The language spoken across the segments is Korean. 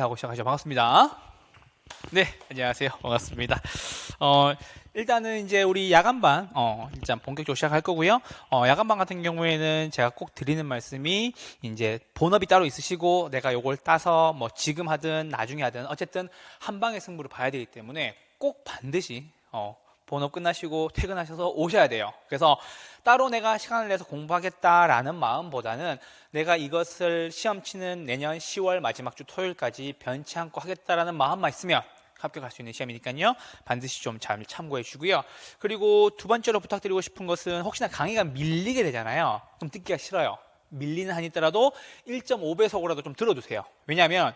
인사하고 시작하죠. 반갑습니다. 네, 안녕하세요. 반갑습니다. 일단은 이제 우리 야간반, 일단 본격적으로 시작할 거고요. 야간반 같은 경우에는 제가 꼭 드리는 말씀이 이제 본업이 따로 있으시고 내가 요걸 따서 뭐 지금 하든 나중에 하든 어쨌든 한 방의 승부를 봐야 되기 때문에 꼭 반드시, 본업 끝나시고 퇴근하셔서 오셔야 돼요. 그래서 따로 내가 시간을 내서 공부하겠다라는 마음보다는 내가 이것을 시험 치는 내년 10월 마지막 주 토요일까지 변치 않고 하겠다라는 마음만 있으면 합격할 수 있는 시험이니까요. 반드시 좀 잘 참고해 주고요. 그리고 두 번째로 부탁드리고 싶은 것은 혹시나 강의가 밀리게 되잖아요. 좀 듣기가 싫어요. 밀리는 한이 있더라도 1.5배속으로라도 좀 들어두세요. 왜냐하면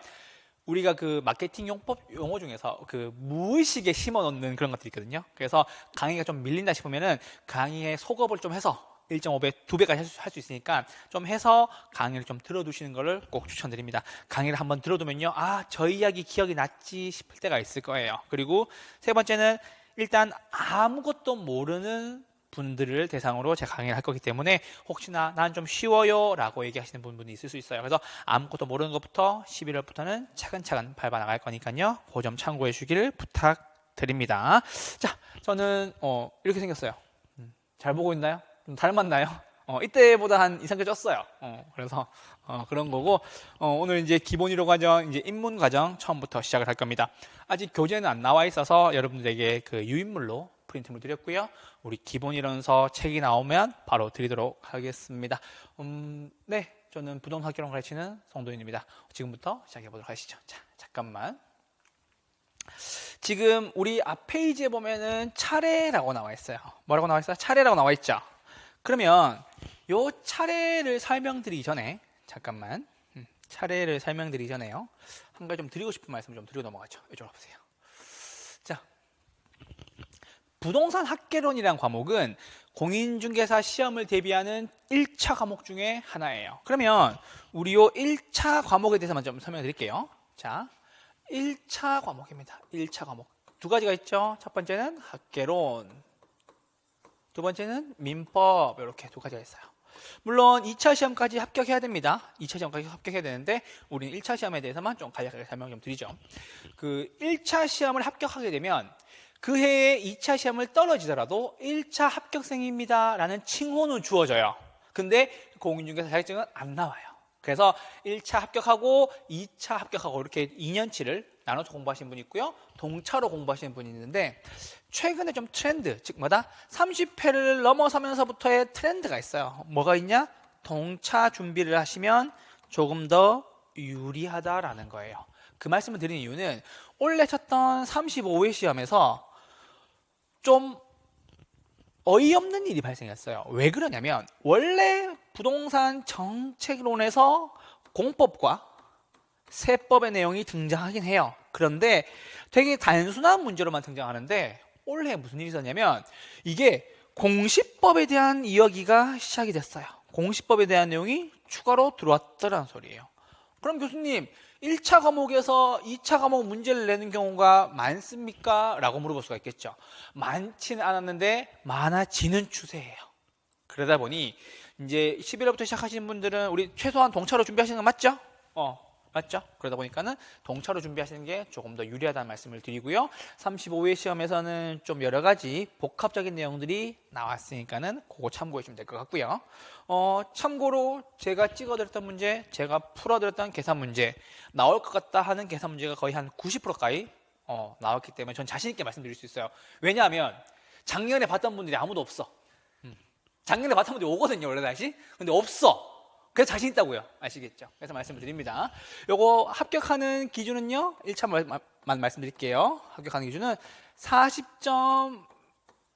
우리가 그 마케팅 용어 중에서 그 무의식에 심어 놓는 그런 것들이 있거든요. 그래서 강의가 좀 밀린다 싶으면은 강의의 속업을 좀 해서 1.5배, 2배까지 할 수 있으니까 좀 해서 강의를 좀 들어두시는 것을 꼭 추천드립니다. 강의를 한번 들어두면요, 저 이야기 기억이 났지 싶을 때가 있을 거예요. 그리고 세 번째는 일단 아무것도 모르는 분들을 대상으로 제가 강의를 할 거기 때문에 혹시나 난 좀 쉬워요 라고 얘기하시는 분이 있을 수 있어요. 그래서 아무것도 모르는 것부터 11월부터는 차근차근 밟아 나갈 거니까요. 그 점 참고해 주기를 부탁드립니다. 자, 저는 이렇게 생겼어요. 잘 보고 있나요? 좀 닮았나요? 이때보다 한 2~3개 쪘어요. 그래서 그런 거고, 오늘 이제 기본 이론 과정, 이제 입문 과정 처음부터 시작을 할 겁니다. 아직 교재는 안 나와 있어서 여러분들에게 그 유인물로 프린트물 드렸고요. 우리 기본 이론서 책이 나오면 바로 드리도록 하겠습니다. 네, 저는 부동산 학개론 가르치는 송도윤입니다. 지금부터 시작해 보도록 하시죠. 자, 잠깐만. 지금 우리 앞 페이지에 보면은 차례라고 나와 있어요. 뭐라고 나와 있어요? 차례라고 나와 있죠. 그러면 요 차례를 설명드리기 전에 잠깐만, 차례를 설명드리기 전에요, 한 가지 좀 드리고 싶은 말씀 좀 드리고 넘어가죠. 이쪽으로 보세요. 자, 부동산 학개론이라는 과목은 공인중개사 시험을 대비하는 1차 과목 중에 하나예요. 그러면 우리 요 1차 과목에 대해서만 좀 설명해 드릴게요. 자, 1차 과목입니다. 1차 과목. 두 가지가 있죠. 첫 번째는 학개론, 두 번째는 민법, 이렇게 두 가지가 있어요. 물론 2차 시험까지 합격해야 됩니다. 2차 시험까지 합격해야 되는데 우리는 1차 시험에 대해서만 좀 간략하게 설명 좀 드리죠. 그 1차 시험을 합격하게 되면 그 해에 2차 시험을 떨어지더라도 1차 합격생입니다 라는 칭호는 주어져요. 근데 공인중개사 자격증은 안 나와요. 그래서 1차 합격하고 2차 합격하고 이렇게 2년치를 나눠서 공부하시는 분이 있고요. 동차로 공부하시는 분이 있는데 최근에 좀 트렌드, 즉 뭐다? 30회를 넘어서면서부터의 트렌드가 있어요. 뭐가 있냐? 동차 준비를 하시면 조금 더 유리하다라는 거예요. 그 말씀을 드리는 이유는 원래 쳤던 35회 시험에서 좀 어이없는 일이 발생했어요. 왜 그러냐면 원래 부동산 정책론에서 공법과 세법의 내용이 등장하긴 해요. 그런데 되게 단순한 문제로만 등장하는데 올해 무슨 일이 있었냐면 이게 공시법에 대한 이야기가 시작이 됐어요. 공시법에 대한 내용이 추가로 들어왔더라는 소리예요. 그럼 교수님, 1차 과목에서 2차 과목 문제를 내는 경우가 많습니까? 라고 물어볼 수가 있겠죠. 많지는 않았는데 많아지는 추세예요. 그러다 보니 이제 11월부터 시작하시는 분들은 우리 최소한 동차로 준비하시는 거 맞죠? 맞죠? 그러다 보니까는 동차로 준비하시는 게 조금 더 유리하다는 말씀을 드리고요. 35회 시험에서는 좀 여러 가지 복합적인 내용들이 나왔으니까는 그거 참고해 주시면 될 것 같고요. 참고로 제가 찍어드렸던 문제, 제가 풀어드렸던 계산 문제, 나올 것 같다 하는 계산 문제가 거의 한 90% 가까이 나왔기 때문에 전 자신 있게 말씀드릴 수 있어요. 왜냐하면 작년에 봤던 분들이 아무도 없어. 작년에 봤던 분들이 오거든요, 원래 다시. 근데 없어. 그래서 자신 있다고요. 아시겠죠? 그래서 말씀을 드립니다. 요거 합격하는 기준은요, 1차만 말씀드릴게요. 합격하는 기준은 40점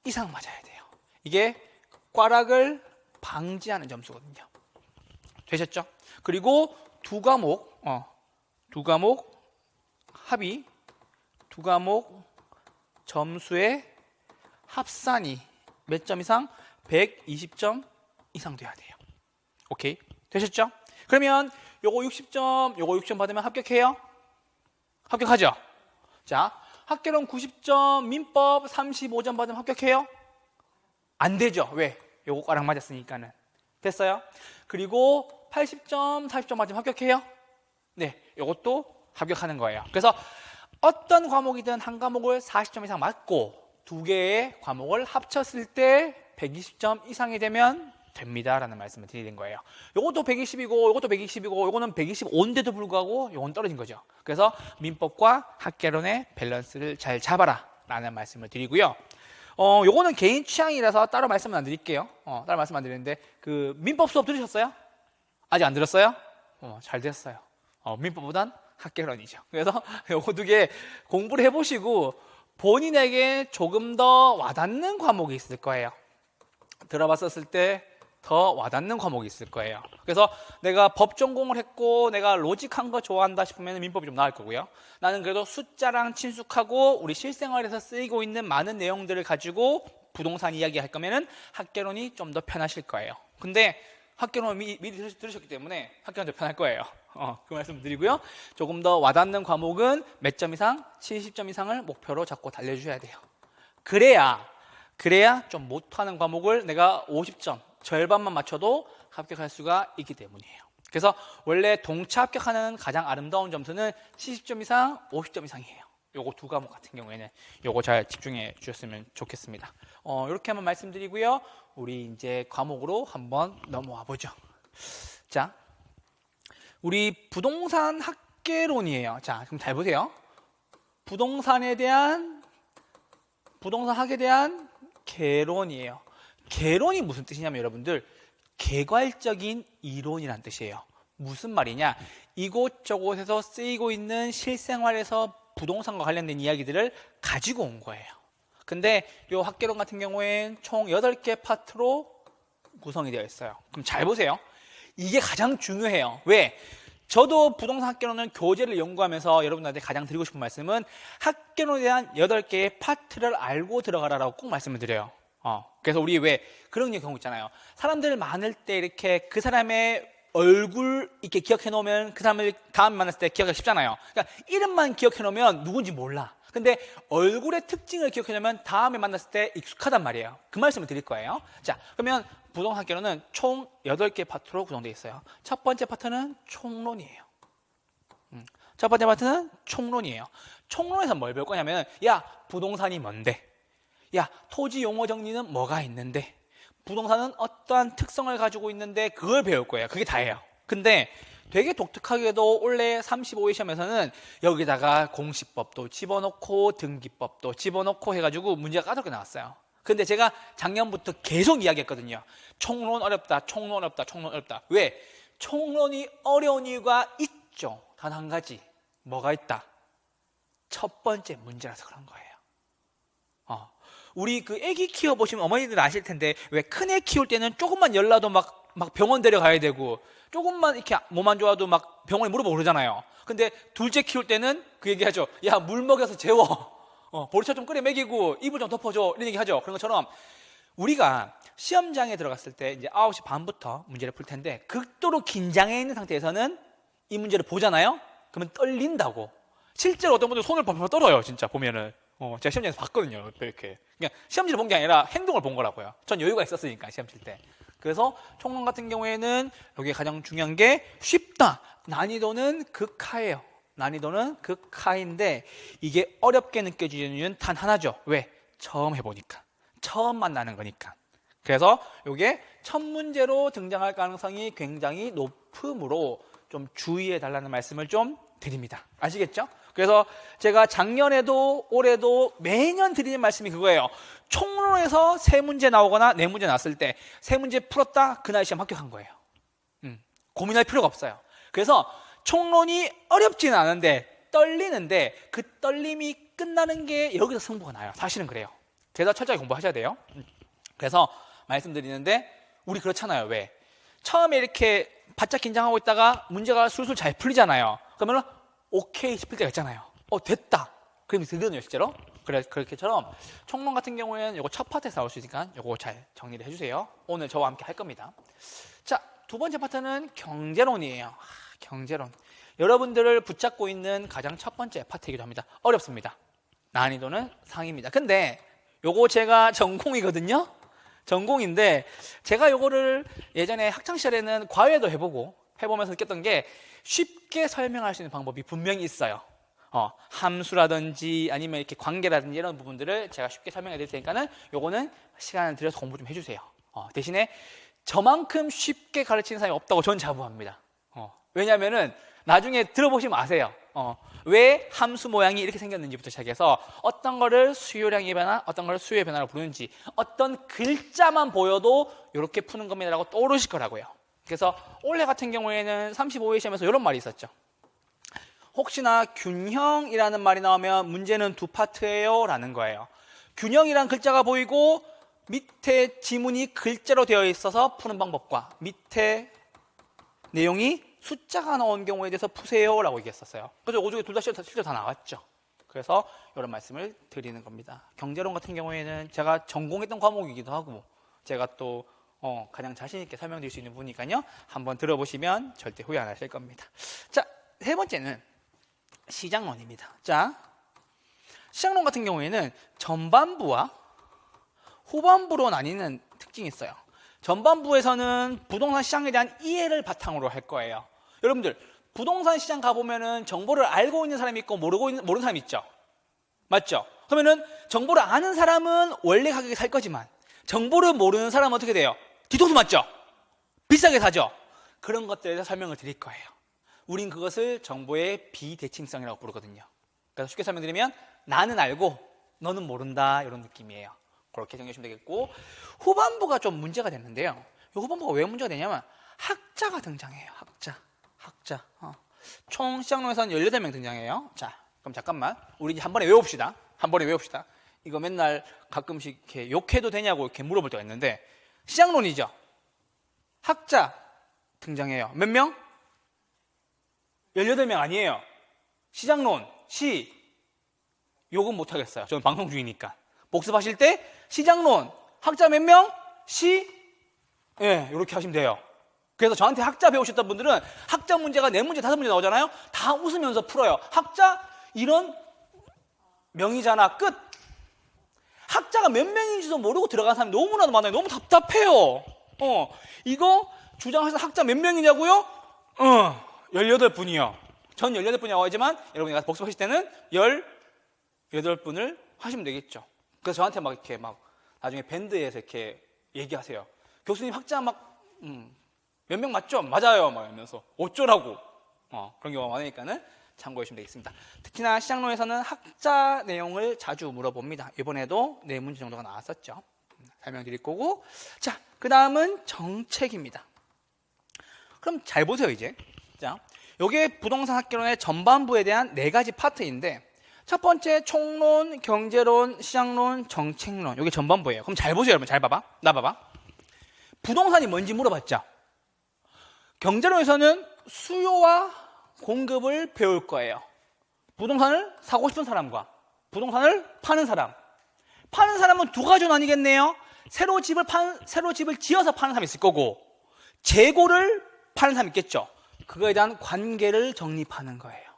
이상 맞아야 돼요. 이게 꽈락을 방지하는 점수거든요. 되셨죠? 그리고 두 과목 합이, 두 과목 점수의 합산이 몇 점 이상? 120점 이상 돼야 돼요. 오케이? 되셨죠? 그러면 요거 60점, 요거 60점 받으면 합격해요? 합격하죠? 자, 학개론 90점, 민법 35점 받으면 합격해요? 안 되죠. 왜? 요거 과락 맞았으니까는. 됐어요? 그리고 80점, 40점 맞으면 합격해요? 네, 요것도 합격하는 거예요. 그래서 어떤 과목이든 한 과목을 40점 이상 맞고 두 개의 과목을 합쳤을 때 120점 이상이 되면 됩니다라는 말씀을 드리는 거예요. 요것도 120이고 요것도 120이고 요거는 125인데도 불구하고 요건 떨어진 거죠. 그래서 민법과 학개론의 밸런스를 잘 잡아라 라는 말씀을 드리고요. 요거는 개인 취향이라서 따로 말씀은 안 드릴게요. 따로 말씀 안 드리는데 그 민법 수업 들으셨어요? 아직 안 들었어요? 잘 됐어요. 민법보단 학개론이죠. 그래서 요거 두 개 공부를 해보시고 본인에게 조금 더 와닿는 과목이 있을 거예요. 들어봤었을 때 더 와닿는 과목이 있을 거예요. 그래서 내가 법 전공을 했고 내가 로직한 거 좋아한다 싶으면 민법이 좀 나을 거고요. 나는 그래도 숫자랑 친숙하고 우리 실생활에서 쓰이고 있는 많은 내용들을 가지고 부동산 이야기 할 거면은 학개론이 좀 더 편하실 거예요. 근데 학개론을 미리 들으셨기 때문에 학개론이 더 편할 거예요. 그 말씀을 드리고요. 조금 더 와닿는 과목은 몇 점 이상? 70점 이상을 목표로 잡고 달려주셔야 돼요. 그래야 좀 못하는 과목을 내가 50점, 절반만 맞춰도 합격할 수가 있기 때문이에요. 그래서 원래 동차 합격하는 가장 아름다운 점수는 70점 이상, 50점 이상이에요. 요거 두 과목 같은 경우에는 요거 잘 집중해 주셨으면 좋겠습니다. 이렇게 한번 말씀드리고요. 우리 이제 과목으로 한번 넘어와 보죠. 자, 우리 부동산 학개론이에요. 자, 그럼 잘 보세요. 부동산 학에 대한 개론이에요. 개론이 무슨 뜻이냐면 여러분들 개괄적인 이론이란 뜻이에요. 무슨 말이냐? 이곳저곳에서 쓰이고 있는 실생활에서 부동산과 관련된 이야기들을 가지고 온 거예요. 근데 이 학개론 같은 경우엔 총 8개 파트로 구성이 되어 있어요. 그럼 잘 보세요. 이게 가장 중요해요. 왜? 저도 부동산 학개론은 교재를 연구하면서 여러분들한테 가장 드리고 싶은 말씀은 학개론에 대한 8개의 파트를 알고 들어가라라고 꼭 말씀을 드려요. 그래서 우리 왜 그런 경우 있잖아요. 사람들 많을 때 이렇게 그 사람의 얼굴 이렇게 기억해 놓으면 그 사람을 다음에 만났을 때 기억하기 쉽잖아요. 그러니까 이름만 기억해 놓으면 누군지 몰라. 근데 얼굴의 특징을 기억해 놓으면 다음에 만났을 때 익숙하단 말이에요. 그 말씀을 드릴 거예요. 자, 그러면 부동산 학개론은 총 8개 파트로 구성되어 있어요. 첫 번째 파트는 총론이에요. 첫 번째 파트는 총론이에요. 총론에서 뭘 배울 거냐면 야, 부동산이 뭔데? 야, 토지 용어 정리는 뭐가 있는데? 부동산은 어떠한 특성을 가지고 있는데 그걸 배울 거예요. 그게 다예요. 근데 되게 독특하게도 원래 35회 시험에서는 여기다가 공시법도 집어넣고 등기법도 집어넣고 해가지고 문제가 까다롭게 나왔어요. 근데 제가 작년부터 계속 이야기했거든요. 총론 어렵다, 총론 어렵다, 총론 어렵다. 왜? 총론이 어려운 이유가 있죠. 단 한 가지. 뭐가 있다? 첫 번째 문제라서 그런 거예요. 우리 그 애기 키워보시면 어머니들 아실 텐데 왜 큰 애 키울 때는 조금만 열나도 막 병원 데려가야 되고 조금만 이렇게 몸 안 좋아도 막 병원에 물어보고 그러잖아요. 근데 둘째 키울 때는 그 얘기하죠. 야, 물 먹여서 재워. 보리차 좀 끓여 먹이고 이불 좀 덮어줘. 이런 얘기 하죠. 그런 것처럼 우리가 시험장에 들어갔을 때 이제 9시 반부터 문제를 풀 텐데 극도로 긴장해 있는 상태에서는 이 문제를 보잖아요. 그러면 떨린다고. 실제로 어떤 분들 손을 펄펄 떨어요. 진짜 보면은. 제가 시험장에서 봤거든요. 이렇게. 그냥 시험지를 본 게 아니라 행동을 본 거라고요. 전 여유가 있었으니까, 시험 칠 때. 그래서 총론 같은 경우에는 여기 가장 중요한 게 쉽다. 난이도는 극하예요. 난이도는 극하인데 이게 어렵게 느껴지는 이유는 단 하나죠. 왜? 처음 해보니까. 처음 만나는 거니까. 그래서 이게 첫 문제로 등장할 가능성이 굉장히 높으므로 좀 주의해 달라는 말씀을 좀 드립니다. 아시겠죠? 그래서 제가 작년에도 올해도 매년 드리는 말씀이 그거예요. 총론에서 3문제 나오거나 4문제 나왔을 때 3문제 풀었다, 그날 시험 합격한 거예요. 고민할 필요가 없어요. 그래서 총론이 어렵지는 않은데 떨리는데 그 떨림이 끝나는 게 여기서 승부가 나요. 사실은 그래요. 그래서 철저히 공부하셔야 돼요. 그래서 말씀드리는데 우리 그렇잖아요. 왜? 처음에 이렇게 바짝 긴장하고 있다가 문제가 술술 잘 풀리잖아요. 그러면 오케이 싶을 때가 있잖아요. 됐다. 그럼 되거든요, 실제로. 그렇게처럼 총론 같은 경우에는 이거 첫 파트에서 나올 수 있으니까 이거 잘 정리를 해주세요. 오늘 저와 함께 할 겁니다. 자, 두 번째 파트는 경제론이에요. 경제론. 여러분들을 붙잡고 있는 가장 첫 번째 파트이기도 합니다. 어렵습니다. 난이도는 상입니다. 근데 요거 제가 전공이거든요. 전공인데 제가 요거를 예전에 학창시절에는 과외도 해보고 해보면서 느꼈던 게 쉽게 설명할 수 있는 방법이 분명히 있어요. 함수라든지 아니면 이렇게 관계라든지 이런 부분들을 제가 쉽게 설명해 드릴 테니까는 요거는 시간을 들여서 공부 좀 해주세요. 대신에 저만큼 쉽게 가르치는 사람이 없다고 저는 자부합니다. 왜냐하면은 나중에 들어보시면 아세요. 왜 함수 모양이 이렇게 생겼는지부터 시작해서 어떤 거를 수요량의 변화, 어떤 거를 수요의 변화로 부르는지, 어떤 글자만 보여도 이렇게 푸는 겁니다라고 떠오르실 거라고요. 그래서 올해 같은 경우에는 35회 시험에서 이런 말이 있었죠. 혹시나 균형이라는 말이 나오면 문제는 두 파트예요 라는 거예요. 균형이란 글자가 보이고 밑에 지문이 글자로 되어 있어서 푸는 방법과 밑에 내용이 숫자가 나온 경우에 대해서 푸세요 라고 얘기했었어요. 그래서 오죽에 둘 다 실제 다 나왔죠. 그래서 이런 말씀을 드리는 겁니다. 경제론 같은 경우에는 제가 전공했던 과목이기도 하고 제가 또 가장 자신 있게 설명드릴 수 있는 부분이니까요. 한번 들어보시면 절대 후회 안 하실 겁니다. 자, 세 번째는 시장론입니다. 자, 시장론 같은 경우에는 전반부와 후반부로 나뉘는 특징이 있어요. 전반부에서는 부동산 시장에 대한 이해를 바탕으로 할 거예요. 여러분들 부동산 시장 가보면은 정보를 알고 있는 사람이 있고 모르는 사람이 있죠. 맞죠? 그러면은 정보를 아는 사람은 원래 가격에 살 거지만 정보를 모르는 사람은 어떻게 돼요? 뒤통수 맞죠? 비싸게 사죠? 그런 것들에 대해서 설명을 드릴 거예요. 우린 그것을 정보의 비대칭성이라고 부르거든요. 그래서 쉽게 설명드리면 나는 알고 너는 모른다 이런 느낌이에요. 그렇게 정리하시면 되겠고, 후반부가 좀 문제가 됐는데요. 이 후반부가 왜 문제가 되냐면 학자가 등장해요. 학자. 총 시장론에서는 18명 등장해요. 자, 그럼 잠깐만 우리 이제 한 번에 외웁시다. 이거 맨날 가끔씩 이렇게 욕해도 되냐고 이렇게 물어볼 때가 있는데, 시장론이죠. 학자 등장해요. 몇 명? 18명 아니에요. 시장론, 욕은 못하겠어요. 저는 방송 중이니까. 복습하실 때 시장론, 학자 몇 명? 이렇게 하시면 돼요. 그래서 저한테 학자 배우셨던 분들은 학자 문제가 4문제, 5문제 나오잖아요. 다 웃으면서 풀어요. 학자 이런 명이잖아. 끝. 학자가 몇 명인지도 모르고 들어간 사람이 너무나도 많아요. 너무 답답해요. 이거 주장해서 학자 몇 명이냐고요? 18분이요. 전 18분이라고 하지만 여러분이 가서 복습하실 때는 18분을 하시면 되겠죠. 그래서 저한테 막 이렇게 막 나중에 밴드에서 이렇게 얘기하세요. 교수님 학자 몇 명 맞죠? 맞아요. 막 이러면서 어쩌라고. 그런 경우가 많으니까는 참고해 주시면 되겠습니다. 특히나 시장론에서는 학자 내용을 자주 물어봅니다. 이번에도 4문제 정도가 나왔었죠. 설명드릴 거고. 자, 그 다음은 정책입니다. 그럼 잘 보세요, 이제. 자, 요게 부동산 학개론의 전반부에 대한 4가지 파트인데, 첫 번째 총론, 경제론, 시장론, 정책론. 요게 전반부예요. 그럼 잘 보세요, 여러분. 잘 봐봐. 나 봐봐. 부동산이 뭔지 물어봤죠. 경제론에서는 수요와 공급을 배울 거예요. 부동산을 사고 싶은 사람과 부동산을 파는 사람. 파는 사람은 두 가지로 나뉘겠네요. 새로 집을 지어서 파는 사람이 있을 거고, 재고를 파는 사람이 있겠죠. 그거에 대한 관계를 정립하는 거예요.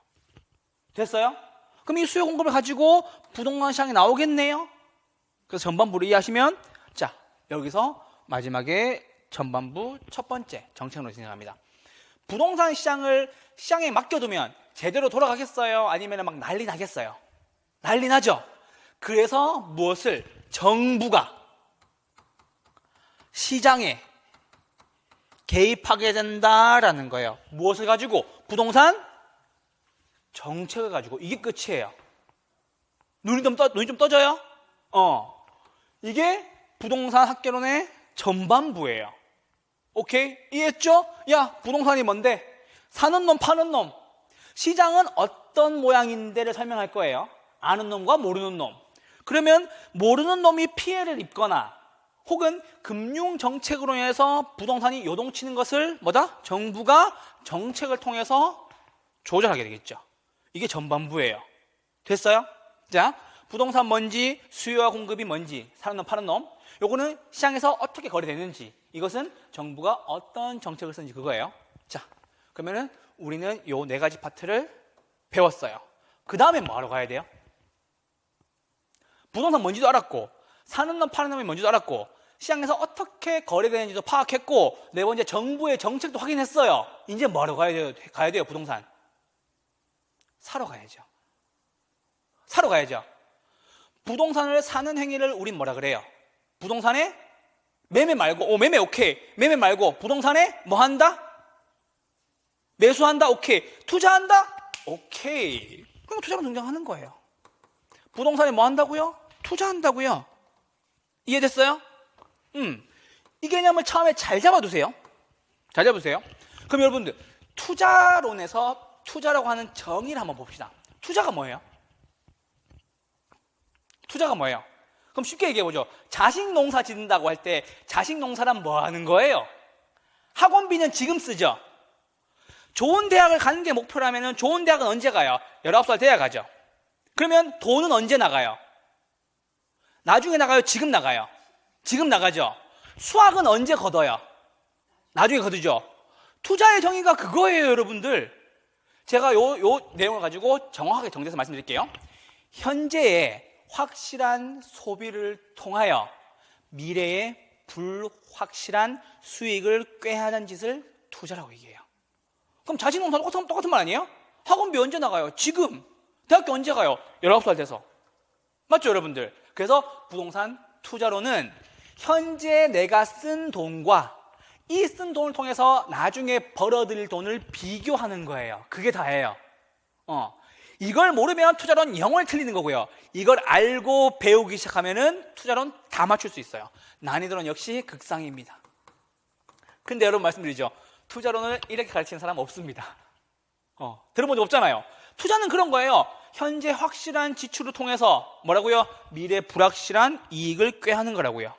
됐어요? 그럼 이 수요 공급을 가지고 부동산 시장이 나오겠네요. 그래서 전반부를 이해하시면, 자, 여기서 마지막에 전반부 첫 번째 정책론으로 진행합니다. 부동산 시장에 맡겨두면 제대로 돌아가겠어요? 아니면 막 난리 나겠어요? 난리 나죠? 그래서 무엇을? 정부가 시장에 개입하게 된다라는 거예요. 무엇을 가지고? 부동산 정책을 가지고. 이게 끝이에요. 눈이 좀 떠져요? 이게 부동산 학개론의 전반부예요. 오케이? 이해했죠? 야, 부동산이 뭔데? 사는 놈, 파는 놈. 시장은 어떤 모양인데를 설명할 거예요. 아는 놈과 모르는 놈. 그러면 모르는 놈이 피해를 입거나 혹은 금융 정책으로 인해서 부동산이 요동치는 것을 뭐다? 정부가 정책을 통해서 조절하게 되겠죠. 이게 전반부예요. 됐어요? 자, 부동산 뭔지, 수요와 공급이 뭔지, 사는 놈, 파는 놈. 요거는 시장에서 어떻게 거래되는지, 이것은 정부가 어떤 정책을 쓰는지 그거예요. 자, 그러면은 우리는 요 4가지 파트를 배웠어요. 그 다음에 뭐 하러 가야 돼요? 부동산 뭔지도 알았고, 사는 놈, 파는 놈이 뭔지도 알았고, 시장에서 어떻게 거래되는지도 파악했고, 네 번째 정부의 정책도 확인했어요. 이제 뭐하러 가야 돼요, 부동산? 사러 가야죠. 사러 가야죠. 부동산을 사는 행위를 우린 뭐라 그래요? 부동산에 매매 말고, 매매 오케이. 매매 말고 부동산에 뭐 한다? 매수한다? 오케이. 투자한다? 오케이. 그럼 투자가 등장하는 거예요. 부동산에 뭐 한다고요? 투자한다고요. 이해됐어요? 이 개념을 처음에 잘 잡아두세요. 잘 잡으세요. 그럼 여러분들, 투자론에서 투자라고 하는 정의를 한번 봅시다. 투자가 뭐예요? 투자가 뭐예요? 그럼 쉽게 얘기해보죠. 자식 농사 짓는다고 할 때 자식 농사란 뭐 하는 거예요? 학원비는 지금 쓰죠. 좋은 대학을 가는 게 목표라면 좋은 대학은 언제 가요? 19살 돼야 가죠. 그러면 돈은 언제 나가요? 나중에 나가요? 지금 나가요? 지금 나가죠. 수학은 언제 걷어요? 나중에 거두죠. 투자의 정의가 그거예요, 여러분들. 제가 요 내용을 가지고 정확하게 정리해서 말씀드릴게요. 현재의 확실한 소비를 통하여 미래의 불확실한 수익을 꾀하는 짓을 투자라고 얘기해요. 그럼 자식농사도 똑같은 말 아니에요? 학원비 언제 나가요? 지금. 대학교 언제 가요? 19살 돼서. 맞죠, 여러분들? 그래서 부동산 투자로는 현재 내가 쓴 돈과 이 쓴 돈을 통해서 나중에 벌어들일 돈을 비교하는 거예요. 그게 다예요. 이걸 모르면 투자론 영원히 틀리는 거고요. 이걸 알고 배우기 시작하면은 투자론 다 맞출 수 있어요. 난이도는 역시 극상입니다. 근데 여러분 말씀드리죠. 투자론을 이렇게 가르치는 사람 없습니다. 들어본 적 없잖아요. 투자는 그런 거예요. 현재 확실한 지출을 통해서 뭐라고요? 미래 불확실한 이익을 꾀하는 거라고요.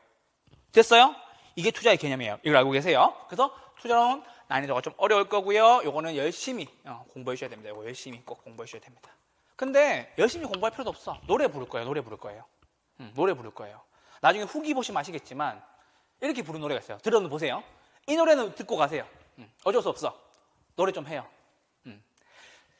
됐어요? 이게 투자의 개념이에요. 이걸 알고 계세요? 그래서 투자론 난이도가 좀 어려울 거고요. 요거는 열심히 공부해 주셔야 됩니다. 이거 열심히 꼭 공부해 주셔야 됩니다. 근데 열심히 공부할 필요도 없어. 노래 부를 거예요. 노래 부를 거예요. 노래 부를 거예요. 나중에 후기 보시면 아시겠지만 이렇게 부른 노래가 있어요. 들어보세요. 이 노래는 듣고 가세요. 어쩔 수 없어. 노래 좀 해요.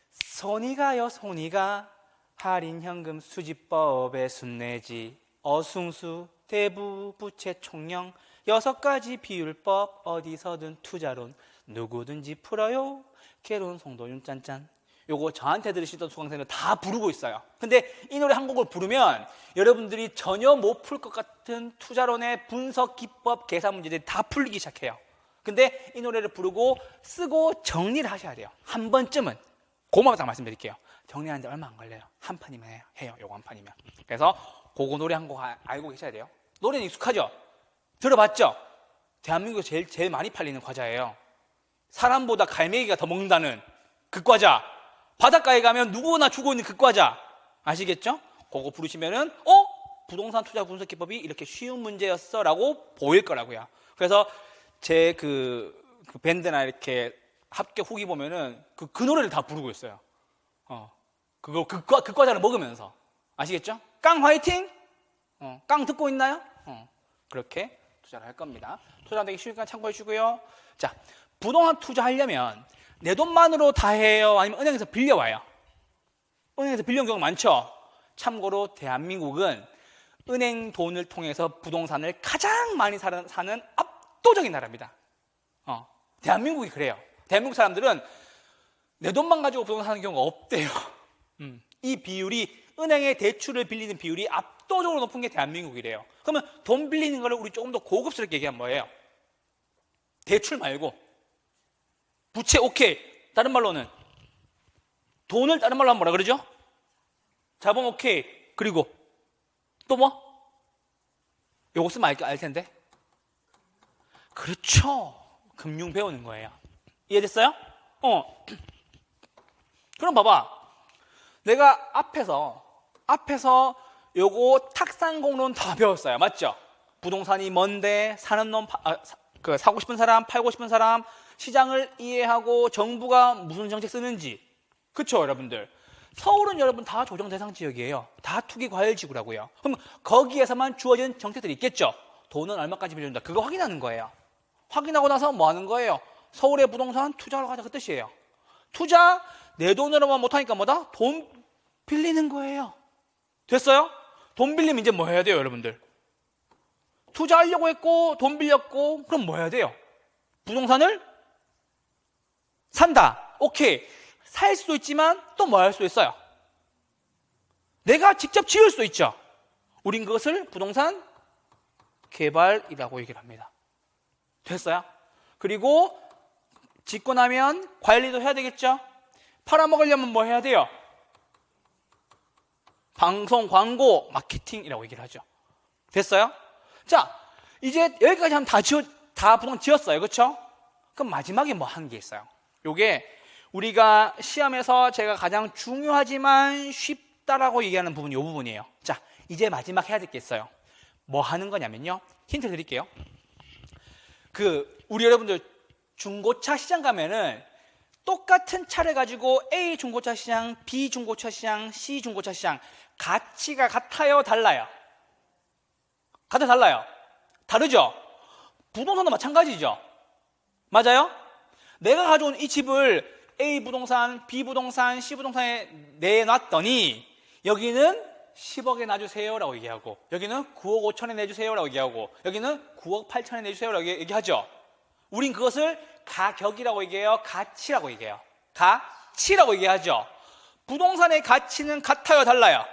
손이 가요 손이가 할인현금 수집법에 순내지 어숭수 대부 부채 총령 6가지 비율법 어디서든 투자론 누구든지 풀어요 개론 송도윤 짠짠. 요거 저한테 들으시던 수강생들 다 부르고 있어요. 근데 이 노래 한 곡을 부르면 여러분들이 전혀 못 풀 것 같은 투자론의 분석 기법 계산 문제들이 다 풀리기 시작해요. 근데 이 노래를 부르고 쓰고 정리를 하셔야 돼요. 한 번쯤은. 그것만 딱 말씀드릴게요. 정리하는데 얼마 안 걸려요. 한 판이면 해요. 요거 한 판이면. 그래서 그거 노래 한 곡 알고 계셔야 돼요. 노래는 익숙하죠? 들어봤죠? 대한민국에서 제일 많이 팔리는 과자예요. 사람보다 갈매기가 더 먹는다는 그 과자. 바닷가에 가면 누구나 주고 있는 그 과자. 아시겠죠? 그거 부르시면은 부동산 투자 분석 기법이 이렇게 쉬운 문제였어 라고 보일 거라고요. 그래서 제 그 밴드나 이렇게 합격 후기 보면은 그 노래를 다 부르고 있어요. 그 과자를 먹으면서. 아시겠죠? 깡 화이팅! 깡 듣고 있나요? 그렇게 투자를 할 겁니다. 투자 되기 쉬우니까 참고해 주고요. 자, 부동산 투자하려면 내 돈만으로 다 해요? 아니면 은행에서 빌려와요? 은행에서 빌려온 경우 많죠? 참고로 대한민국은 은행 돈을 통해서 부동산을 가장 많이 사는 압도적인 나라입니다. 대한민국이 그래요. 대한민국 사람들은 내 돈만 가지고 부동산 사는 경우가 없대요. 이 비율이 은행에 대출을 빌리는 비율이 압도적으로 높은 게 대한민국이래요. 그러면 돈 빌리는 거를 우리 조금 더 고급스럽게 얘기하면 뭐예요? 대출 말고 부채 오케이. 다른 말로는 돈을 다른 말로 하면 뭐라 그러죠? 자본 오케이. 그리고 또 뭐? 요거 쓰면 알 텐데. 그렇죠. 금융 배우는 거예요. 이해됐어요? 그럼 봐봐. 내가 앞에서 요거 탁상공론 다 배웠어요. 맞죠? 부동산이 뭔데, 사는 놈, 사고 싶은 사람, 팔고 싶은 사람, 시장을 이해하고 정부가 무슨 정책 쓰는지. 그쵸, 여러분들? 서울은 여러분 다 조정 대상 지역이에요. 다 투기 과열 지구라고요. 그럼 거기에서만 주어진 정책들이 있겠죠? 돈은 얼마까지 빌려준다. 그거 확인하는 거예요. 확인하고 나서 뭐 하는 거예요? 서울의 부동산 투자하러 가자 그 뜻이에요. 투자 내 돈으로만 못하니까 뭐다? 돈 빌리는 거예요. 됐어요? 돈 빌리면 이제 뭐 해야 돼요, 여러분들? 투자하려고 했고 돈 빌렸고 그럼 뭐 해야 돼요? 부동산을 산다. 오케이. 살 수도 있지만 또 뭐 할 수 있어요? 내가 직접 지을 수도 있죠. 우린 그것을 부동산 개발이라고 얘기를 합니다. 됐어요? 그리고 짓고 나면 관리도 해야 되겠죠? 팔아먹으려면 뭐 해야 돼요? 방송, 광고, 마케팅이라고 얘기를 하죠. 됐어요? 자, 이제 여기까지 하면 다 부동산 지었어요. 그렇죠? 그럼 마지막에 뭐 한 게 있어요. 요게 우리가 시험에서 제가 가장 중요하지만 쉽다라고 얘기하는 부분이 이 부분이에요. 자, 이제 마지막 해야 될 게 있어요. 뭐 하는 거냐면요. 힌트 드릴게요. 우리 여러분들 중고차 시장 가면은 똑같은 차를 가지고 A 중고차 시장, B 중고차 시장, C 중고차 시장 가치가 같아요? 달라요? 같아요? 달라요? 다르죠? 부동산도 마찬가지죠? 맞아요? 내가 가져온 이 집을 A 부동산, B 부동산, C 부동산에 내놨더니 여기는 10억에 놔주세요 라고 얘기하고 여기는 9억 5천에 내주세요 라고 얘기하고 여기는 9억 8천에 내주세요 라고 얘기하죠. 우린 그것을 가격이라고 얘기해요? 가치라고 얘기해요? 가치라고 얘기하죠. 부동산의 가치는 같아요? 달라요?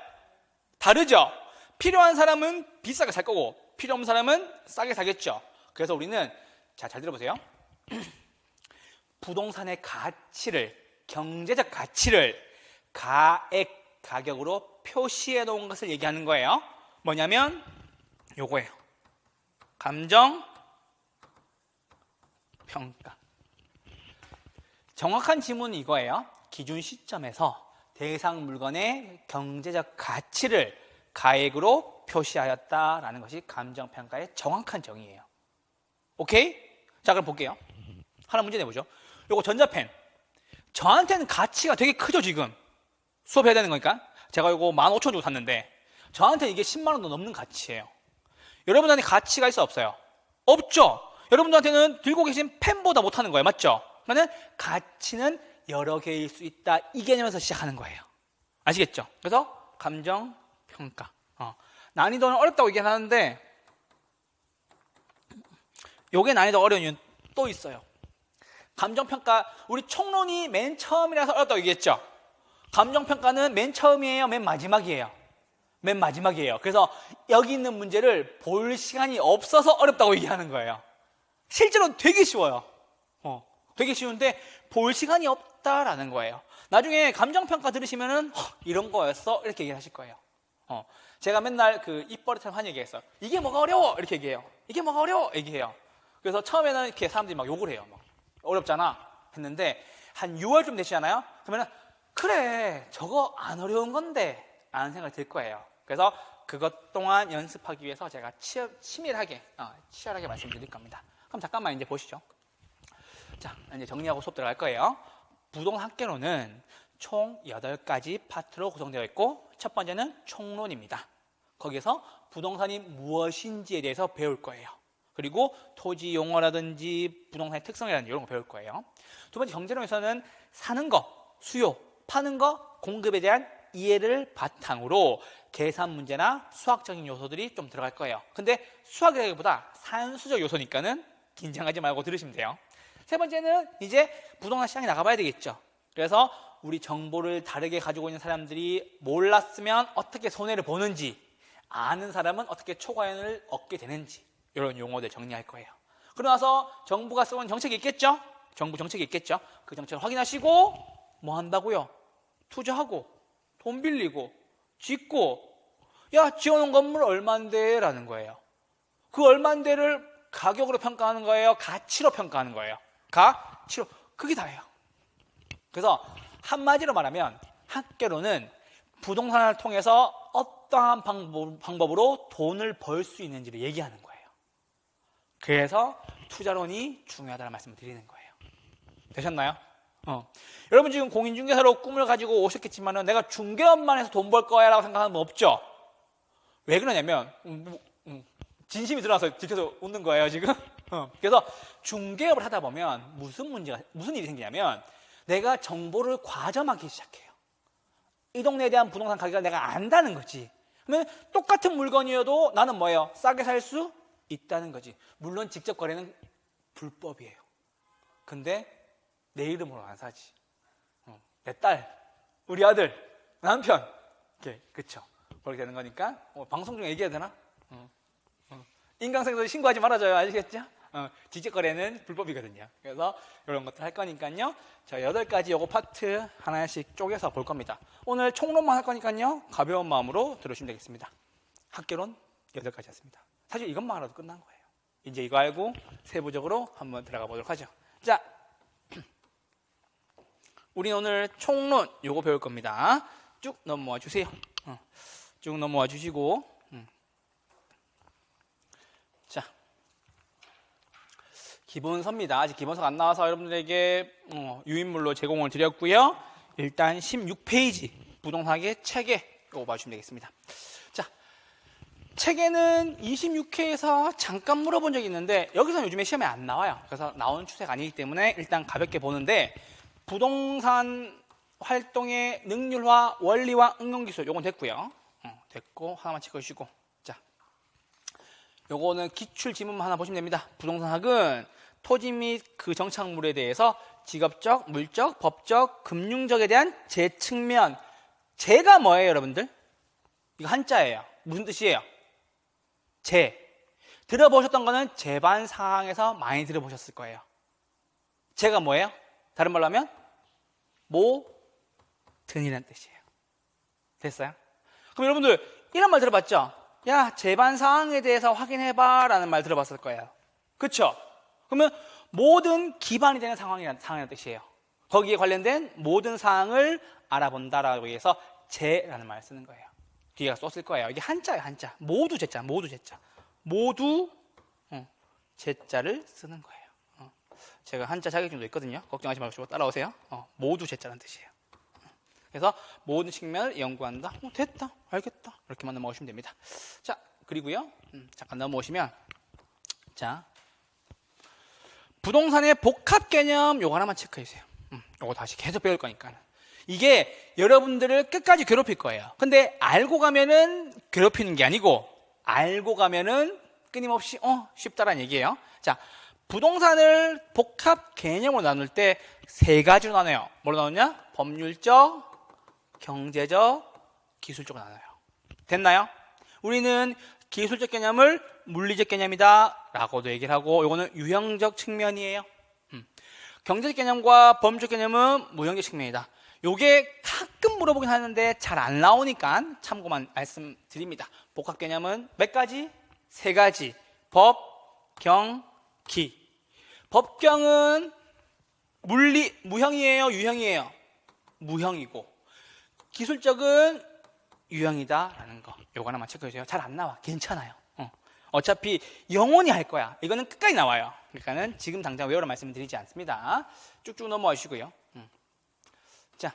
다르죠? 필요한 사람은 비싸게 살 거고 필요 없는 사람은 싸게 사겠죠. 그래서 우리는 잘 들어보세요. 부동산의 가치를, 경제적 가치를 가액, 가격으로 표시해 놓은 것을 얘기하는 거예요. 뭐냐면 요거예요. 감정 평가. 정확한 지문은 이거예요. 기준 시점에서 대상 물건의 경제적 가치를 가액으로 표시하였다라는 것이 감정평가의 정확한 정의예요. 오케이? 자, 그럼 볼게요. 하나 문제 내보죠. 요거 전자펜. 저한테는 가치가 되게 크죠, 지금. 수업해야 되는 거니까. 제가 요거 15,000원 주고 샀는데 저한테 이게 10만 원도 넘는 가치예요. 여러분한테 가치가 있어, 없어요? 없죠? 여러분들한테는 들고 계신 펜보다 못하는 거예요. 맞죠? 그러면 가치는 여러 개일 수 있다. 이 개념에서 시작하는 거예요. 아시겠죠? 그래서 감정평가. 난이도는 어렵다고 얘기하는데 요게 난이도 어려운 이유는 또 있어요. 감정평가, 우리 총론이 맨 처음이라서 어렵다고 얘기했죠? 감정평가는 맨 처음이에요? 맨 마지막이에요? 맨 마지막이에요. 그래서 여기 있는 문제를 볼 시간이 없어서 어렵다고 얘기하는 거예요. 실제로 되게 쉬워요. 되게 쉬운데 볼 시간이 없다라는 거예요. 나중에 감정평가 들으시면은 이런 거였어? 이렇게 얘기를 하실 거예요. 제가 맨날 입버릇처럼 한 얘기했어요. 이게 뭐가 어려워? 이렇게 얘기해요. 이게 뭐가 어려워? 얘기해요. 그래서 처음에는 이렇게 사람들이 막 욕을 해요. 막 어렵잖아 했는데 한 6월쯤 되시잖아요. 그러면 그래 저거 안 어려운 건데 라는 생각이 들 거예요. 그래서 그것 동안 연습하기 위해서 제가 치밀하게 치열하게 말씀드릴 겁니다. 그럼 잠깐만 이제 보시죠. 자, 이제 정리하고 수업 들어갈 거예요. 부동산 학개론은 총 8가지 파트로 구성되어 있고 첫 번째는 총론입니다. 거기에서 부동산이 무엇인지에 대해서 배울 거예요. 그리고 토지 용어라든지 부동산의 특성이라든지 이런 거 배울 거예요. 두 번째 경제론에서는 사는 거, 수요, 파는 거, 공급에 대한 이해를 바탕으로 계산 문제나 수학적인 요소들이 좀 들어갈 거예요. 근데 수학이라기보다 산수적 요소니까는 긴장하지 말고 들으시면 돼요. 세 번째는 이제 부동산 시장에 나가봐야 되겠죠. 그래서 우리 정보를 다르게 가지고 있는 사람들이 몰랐으면 어떻게 손해를 보는지, 아는 사람은 어떻게 초과이익을 얻게 되는지 이런 용어들 정리할 거예요. 그러고 나서 정부가 쓰는 정책이 있겠죠? 정부 정책이 있겠죠? 그 정책을 확인하시고 뭐 한다고요? 투자하고 돈 빌리고 짓고 야 지어놓은 건물 얼만데? 라는 거예요. 그 얼만데를 가격으로 평가하는 거예요? 가치로 평가하는 거예요? 가치로. 그게 다예요. 그래서 한마디로 말하면 학개론은 부동산을 통해서 어떠한 방법으로 돈을 벌 수 있는지를 얘기하는 거예요. 그래서 투자론이 중요하다는 말씀을 드리는 거예요. 되셨나요? 여러분 지금 공인중개사로 꿈을 가지고 오셨겠지만 내가 중개업만 해서 돈 벌 거야 라고 생각하는 분 없죠? 왜 그러냐면 진심이 드러나서 들켜서 웃는 거예요 지금. 그래서 중개업을 하다 무슨 일이 생기냐면 내가 정보를 과점하기 시작해요. 이 동네에 대한 부동산 가격을 내가 안다는 거지. 그러면 똑같은 물건이어도 나는 뭐예요? 싸게 살 수 있다는 거지. 물론 직접 거래는 불법이에요. 근데 내 이름으로 안 사지. 내 딸, 우리 아들, 남편, 그쵸? 그렇게 되는 거니까 방송 중에 얘기해야 되나? 인강생도 신고하지 말아줘요. 아시겠죠? 직접 거래는 불법이거든요. 그래서 이런 것들 할 거니까요. 저 8가지 요거 파트 하나씩 쪼개서 볼 겁니다. 오늘 총론만 할 거니까요. 가벼운 마음으로 들으시면 되겠습니다. 학개론 8가지였습니다. 사실 이것만 알아도 끝난 거예요. 이제 이거 알고 세부적으로 한번 들어가 보도록 하죠. 자, 우리 오늘 총론 요거 배울 겁니다. 쭉 넘어와 주세요. 쭉 넘어와 주시고, 자, 기본서입니다. 아직 기본서가 안 나와서 여러분들에게 유인물로 제공을 드렸고요. 일단 16페이지 부동산학의 체계 요거 봐주시면 되겠습니다. 자, 체계는 26회에서 잠깐 물어본 적이 있는데 여기서 요즘에 시험에 안 나와요. 그래서 나오는 추세가 아니기 때문에 일단 가볍게 보는데, 부동산 활동의 능률화, 원리와 응용기술 요건 됐고요. 됐고 하나만 체크해주시고, 자, 요거는 기출 지문만 하나 보시면 됩니다. 부동산학은 토지 및 그 정착물에 대해서 직업적, 물적, 법적, 금융적에 대한 제 측면, 제가 뭐예요 여러분들? 이거 한자예요. 무슨 뜻이에요? 제. 들어보셨던 거는 제반 사항에서 많이 들어보셨을 거예요. 제가 뭐예요? 다른 말로 하면 모든이라는 뜻이에요. 됐어요? 그럼 여러분들 이런 말 들어봤죠? 야, 제반 사항에 대해서 확인해봐 라는 말 들어봤을 거예요. 그쵸? 그러면 모든 기반이 되는 상황이라는 뜻이에요. 거기에 관련된 모든 사항을 알아본다라고 해서 제라는 말을 쓰는 거예요. 뒤에 썼을 거예요. 이게 한자예요, 한자. 모두 제자, 모두 제자. 모두 제자를 쓰는 거예요. 제가 한자 자격증도 있거든요. 걱정하지 마시고 따라오세요. 모두 제자라는 뜻이에요. 그래서 모든 측면을 연구한다. 됐다, 알겠다. 이렇게만 넘어오시면 됩니다. 자, 그리고요. 잠깐 넘어오시면, 자, 부동산의 복합 개념 요거 하나만 체크해 주세요. 요거 다시 계속 배울 거니까. 이게 여러분들을 끝까지 괴롭힐 거예요. 근데 알고 가면은 괴롭히는 게 아니고, 알고 가면은 끊임없이 쉽다라는 얘기예요. 자, 부동산을 복합 개념으로 나눌 때 3가지로 나눠요. 뭐로 나누냐? 법률적, 경제적, 기술적으로 나눠요. 됐나요? 우리는 기술적 개념을 물리적 개념이다 라고도 얘기를 하고, 이거는 유형적 측면이에요. 경제적 개념과 법률적 개념은 무형적 측면이다. 요게 가끔 물어보긴 하는데 잘 안 나오니까 참고만 말씀드립니다. 복합 개념은 몇 가지? 3가지. 법, 경, 기. 법경은 무형이에요, 유형이에요? 무형이고, 기술적은 유형이다라는 거. 요거 하나만 체크해주세요. 잘 안 나와. 괜찮아요. 어차피 영원히 할 거야. 이거는 끝까지 나와요. 그러니까는 지금 당장 외우라 말씀드리지 않습니다. 쭉쭉 넘어와 주시고요. 자,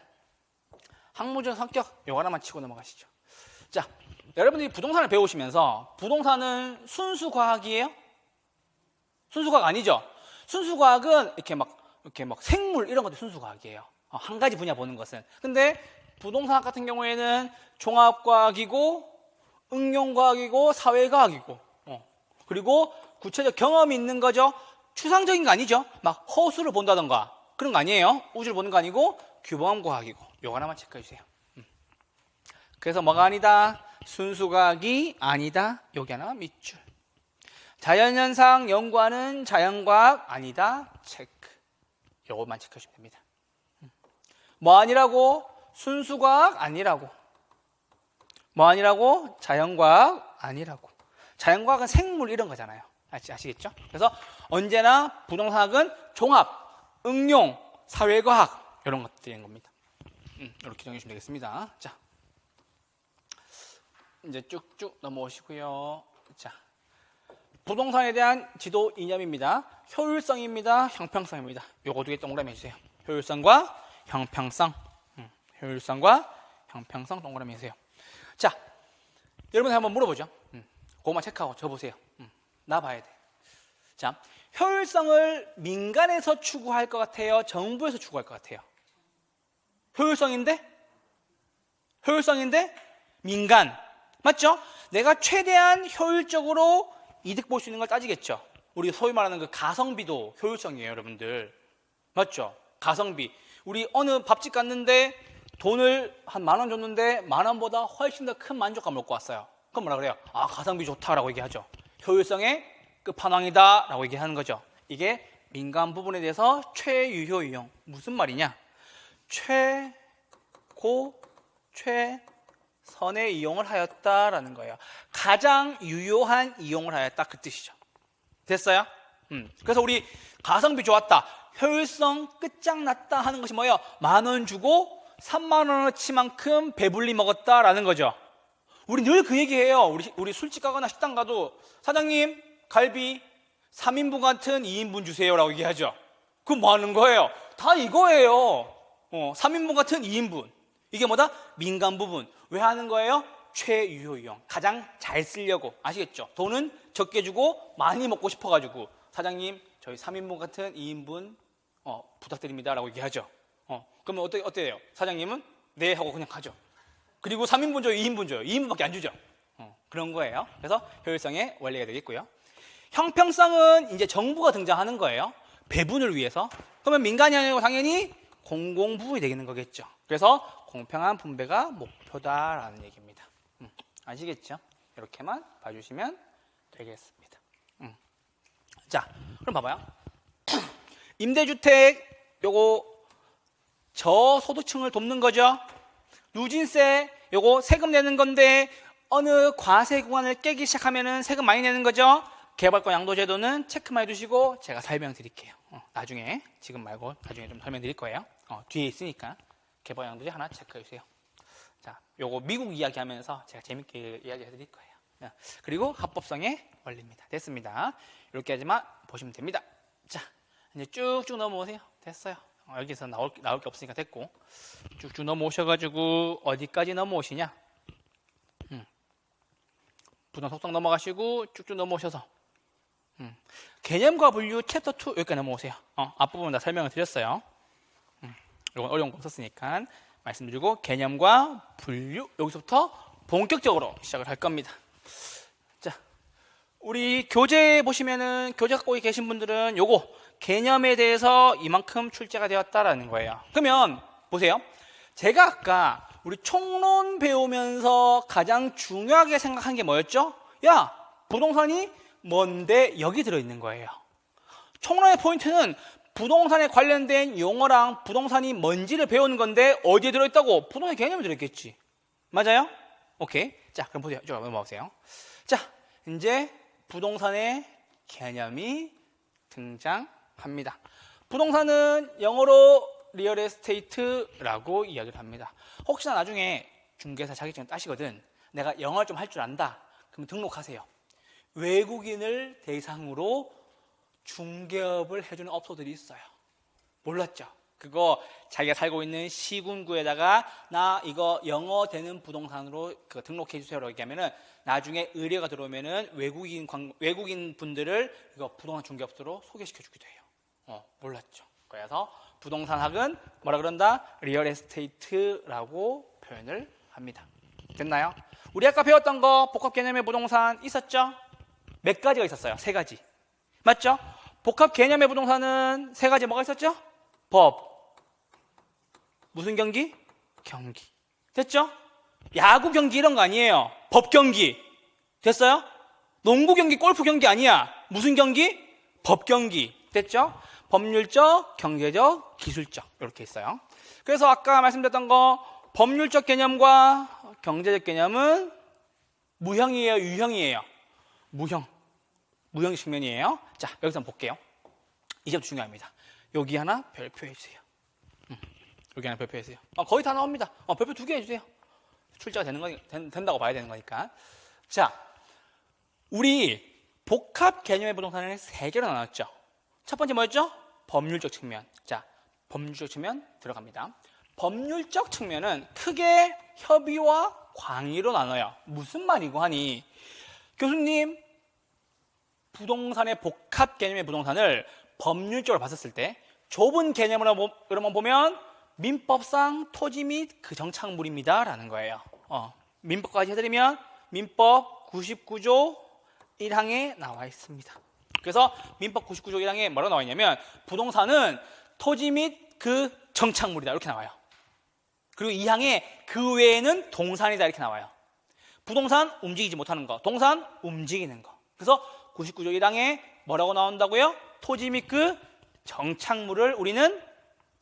학무적 성격 요거 하나만 치고 넘어가시죠. 자, 여러분들이 부동산을 배우시면서 부동산은 순수 과학이에요? 순수 과학 아니죠? 순수 과학은 이렇게 막 생물 이런 것도 순수 과학이에요. 한 가지 분야 보는 것은. 근데 부동산학 같은 경우에는 종합 과학이고 응용 과학이고 사회 과학이고, 그리고 구체적 경험이 있는 거죠. 추상적인 거 아니죠? 막 허수를 본다던가 그런 거 아니에요. 우주를 보는 거 아니고 규범 과학이고. 요거 하나만 체크해 주세요. 그래서 뭐가 아니다? 순수 과학이 아니다. 여기 하나 밑줄. 자연현상 연구하는 자연과학 아니다. 체크. 요것만 체크해 주시면 됩니다. 뭐 아니라고? 순수과학 아니라고. 뭐 아니라고? 자연과학 아니라고. 자연과학은 생물 이런 거잖아요. 아시겠죠? 그래서 언제나 부동산학은 종합, 응용, 사회과학 이런 것들인 겁니다. 이렇게 정해주시면 되겠습니다. 자, 이제 쭉쭉 넘어오시고요. 자, 부동산에 대한 지도 이념입니다. 효율성입니다. 형평성입니다. 요거 2개 동그라미 해주세요. 효율성과 형평성. 효율성과 형평성 동그라미 해주세요. 자, 여러분 한번 물어보죠. 그거만 체크하고 적어보세요. 나 봐야 돼. 자, 효율성을 민간에서 추구할 것 같아요? 정부에서 추구할 것 같아요? 효율성인데 민간. 맞죠? 내가 최대한 효율적으로 이득 볼 수 있는 걸 따지겠죠. 우리 소위 말하는 그 가성비도 효율성이에요, 여러분들. 맞죠? 가성비. 우리 어느 밥집 갔는데 돈을 한 10,000원 줬는데 10,000원보다 훨씬 더 큰 만족감 먹고 왔어요. 그럼 뭐라 그래요? 아, 가성비 좋다라고 얘기하죠. 효율성의 끝판왕이다라고 얘기하는 거죠. 이게 민간 부분에 대해서 최유효 이용. 무슨 말이냐? 최고, 최선의 이용을 하였다라는 거예요. 가장 유효한 이용을 하였다, 그 뜻이죠. 됐어요? 그래서 우리 가성비 좋았다, 효율성 끝장났다 하는 것이 뭐예요? 10,000원 주고 30,000원어치만큼 배불리 먹었다라는 거죠. 우리 늘 그 얘기해요. 우리 술집 가거나 식당 가도 사장님 갈비 3인분 같은 2인분 주세요라고 얘기하죠. 그럼 뭐 하는 거예요? 다 이거예요. 3인분 같은 2인분. 이게 뭐다? 민간 부분. 왜 하는 거예요? 최유효 이용. 가장 잘 쓰려고. 아시겠죠? 돈은 적게 주고 많이 먹고 싶어가지고 사장님 저희 3인분 같은 2인분 부탁드립니다 라고 얘기하죠. 그러면 어때요? 사장님은 네 하고 그냥 가죠. 그리고 3인분 줘요, 2인분 줘요. 2인분밖에 안 주죠. 그런 거예요. 그래서 효율성의 원리가 되겠고요. 형평성은 이제 정부가 등장하는 거예요. 배분을 위해서. 그러면 민간이 아니고 당연히 공공부분이 되겠는 거겠죠. 그래서 공평한 분배가 목표다라는 얘기입니다. 아시겠죠? 이렇게만 봐주시면 되겠습니다. 자, 그럼 봐봐요. 임대주택 요거 저소득층을 돕는 거죠. 누진세 요거 세금 내는 건데 어느 과세 구간을 깨기 시작하면은 세금 많이 내는 거죠. 개발권 양도제도는 체크만 해두시고 제가 설명드릴게요. 나중에, 지금 말고 나중에 좀 설명드릴 거예요. 뒤에 있으니까 개발 양도제 하나 체크해주세요. 자, 요거 미국 이야기하면서 제가 재밌게 이야기해드릴 거예요. 그리고 합법성의 원리입니다. 됐습니다. 이렇게 하지만 보시면 됩니다. 자, 이제 쭉쭉 넘어오세요. 됐어요. 여기서 나올 게 없으니까 됐고, 쭉쭉 넘어오셔가지고 어디까지 넘어오시냐? 부동 속성 넘어가시고 쭉쭉 넘어오셔서 개념과 분류 챕터 2 여기까지 넘어오세요. 앞부분 다 설명을 드렸어요. 이건 어려운 거 없었으니까 말씀드리고, 개념과 분류 여기서부터 본격적으로 시작을 할 겁니다. 자, 우리 교재 보시면은 교재 갖고 계신 분들은 요거 개념에 대해서 이만큼 출제가 되었다라는 거예요. 그러면 보세요. 제가 아까 우리 총론 배우면서 가장 중요하게 생각한 게 뭐였죠? 야, 부동산이 뭔데 여기 들어있는 거예요. 총론의 포인트는 부동산에 관련된 용어랑 부동산이 뭔지를 배우는 건데 어디에 들어있다고? 부동산 개념이 들어있겠지. 맞아요? 오케이. 자, 그럼 보세요. 이쪽으로 넘어가세요. 자, 이제 부동산의 개념이 등장합니다. 부동산은 영어로 리얼 에스테이트라고 이야기를 합니다. 혹시나 나중에 중개사 자격증 따시거든, 내가 영어를 좀 할 줄 안다, 그럼 등록하세요. 외국인을 대상으로 중개업을 해주는 업소들이 있어요. 몰랐죠? 그거 자기가 살고 있는 시군구에다가 나 이거 영어 되는 부동산으로 등록해 주세요라고 얘기하면은 나중에 의뢰가 들어오면은 외국인 분들을 이거 부동산 중개업소로 소개시켜 주기도 해요. 몰랐죠? 그래서 부동산학은 뭐라 그런다? 리얼 에스테이트라고 표현을 합니다. 됐나요? 우리 아까 배웠던 거 복합 개념의 부동산 있었죠? 몇 가지가 있었어요? 3가지. 맞죠? 복합 개념의 부동산은 3가지 뭐가 있었죠? 법. 무슨 경기? 경기. 됐죠? 야구 경기 이런 거 아니에요. 법 경기. 됐어요? 농구 경기, 골프 경기 아니야. 무슨 경기? 법 경기. 됐죠? 법률적, 경제적, 기술적 이렇게 있어요. 그래서 아까 말씀드렸던 거 법률적 개념과 경제적 개념은 무형이에요, 유형이에요? 무형 측면이에요. 자, 여기서 한번 볼게요. 이제부터 중요합니다. 여기 하나 별표해 주세요. 여기 하나 별표해 주세요. 거의 다 나옵니다. 별표 2개 해주세요. 출제가 된다고 봐야 되는 거니까. 자, 우리 복합 개념의 부동산을 3개로 나눴죠. 첫 번째 뭐였죠? 법률적 측면. 자, 법률적 측면 들어갑니다. 법률적 측면은 크게 협의와 광의로 나눠요. 무슨 말이고 하니, 교수님, 부동산의 복합 개념의 부동산을 법률적으로 봤었을 때 좁은 개념으로 보면 민법상 토지 및 그 정착물입니다 라는 거예요. 민법까지 해드리면 민법 99조 1항에 나와 있습니다. 그래서 민법 99조 1항에 뭐라고 나와 있냐면 부동산은 토지 및 그 정착물이다 이렇게 나와요. 그리고 2항에 그 외에는 동산이다 이렇게 나와요. 부동산 움직이지 못하는 거, 동산 움직이는 거. 그래서 99조 1항에 뭐라고 나온다고요? 토지 및 그 정착물을 우리는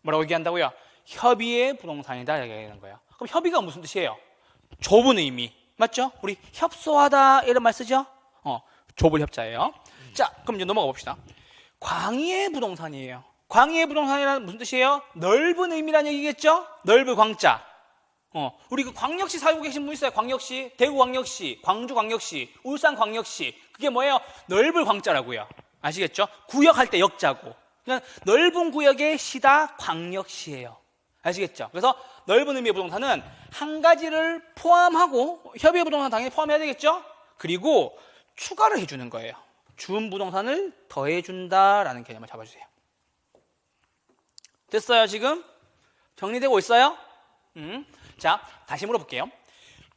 뭐라고 얘기한다고요? 협의의 부동산이다 얘기하는 거예요. 그럼 협의가 무슨 뜻이에요? 좁은 의미, 맞죠? 우리 협소하다 이런 말 쓰죠? 좁은 협자예요. 자, 그럼 이제 넘어가 봅시다. 광의의 부동산이에요. 광의의 부동산이라는 무슨 뜻이에요? 넓은 의미라는 얘기겠죠? 넓은 광자. 우리 그 광역시 살고 계신 분 있어요? 광역시, 대구광역시, 광주광역시, 울산광역시. 그게 뭐예요? 넓은 광자라고요. 아시겠죠? 구역할 때 역자고. 그냥 넓은 구역의 시다 광역시예요. 아시겠죠? 그래서 넓은 의미의 부동산은 한 가지를 포함하고 협의의 부동산 당연히 포함해야 되겠죠? 그리고 추가를 해주는 거예요. 준 부동산을 더해준다라는 개념을 잡아주세요. 됐어요, 지금? 정리되고 있어요? 자, 다시 물어볼게요.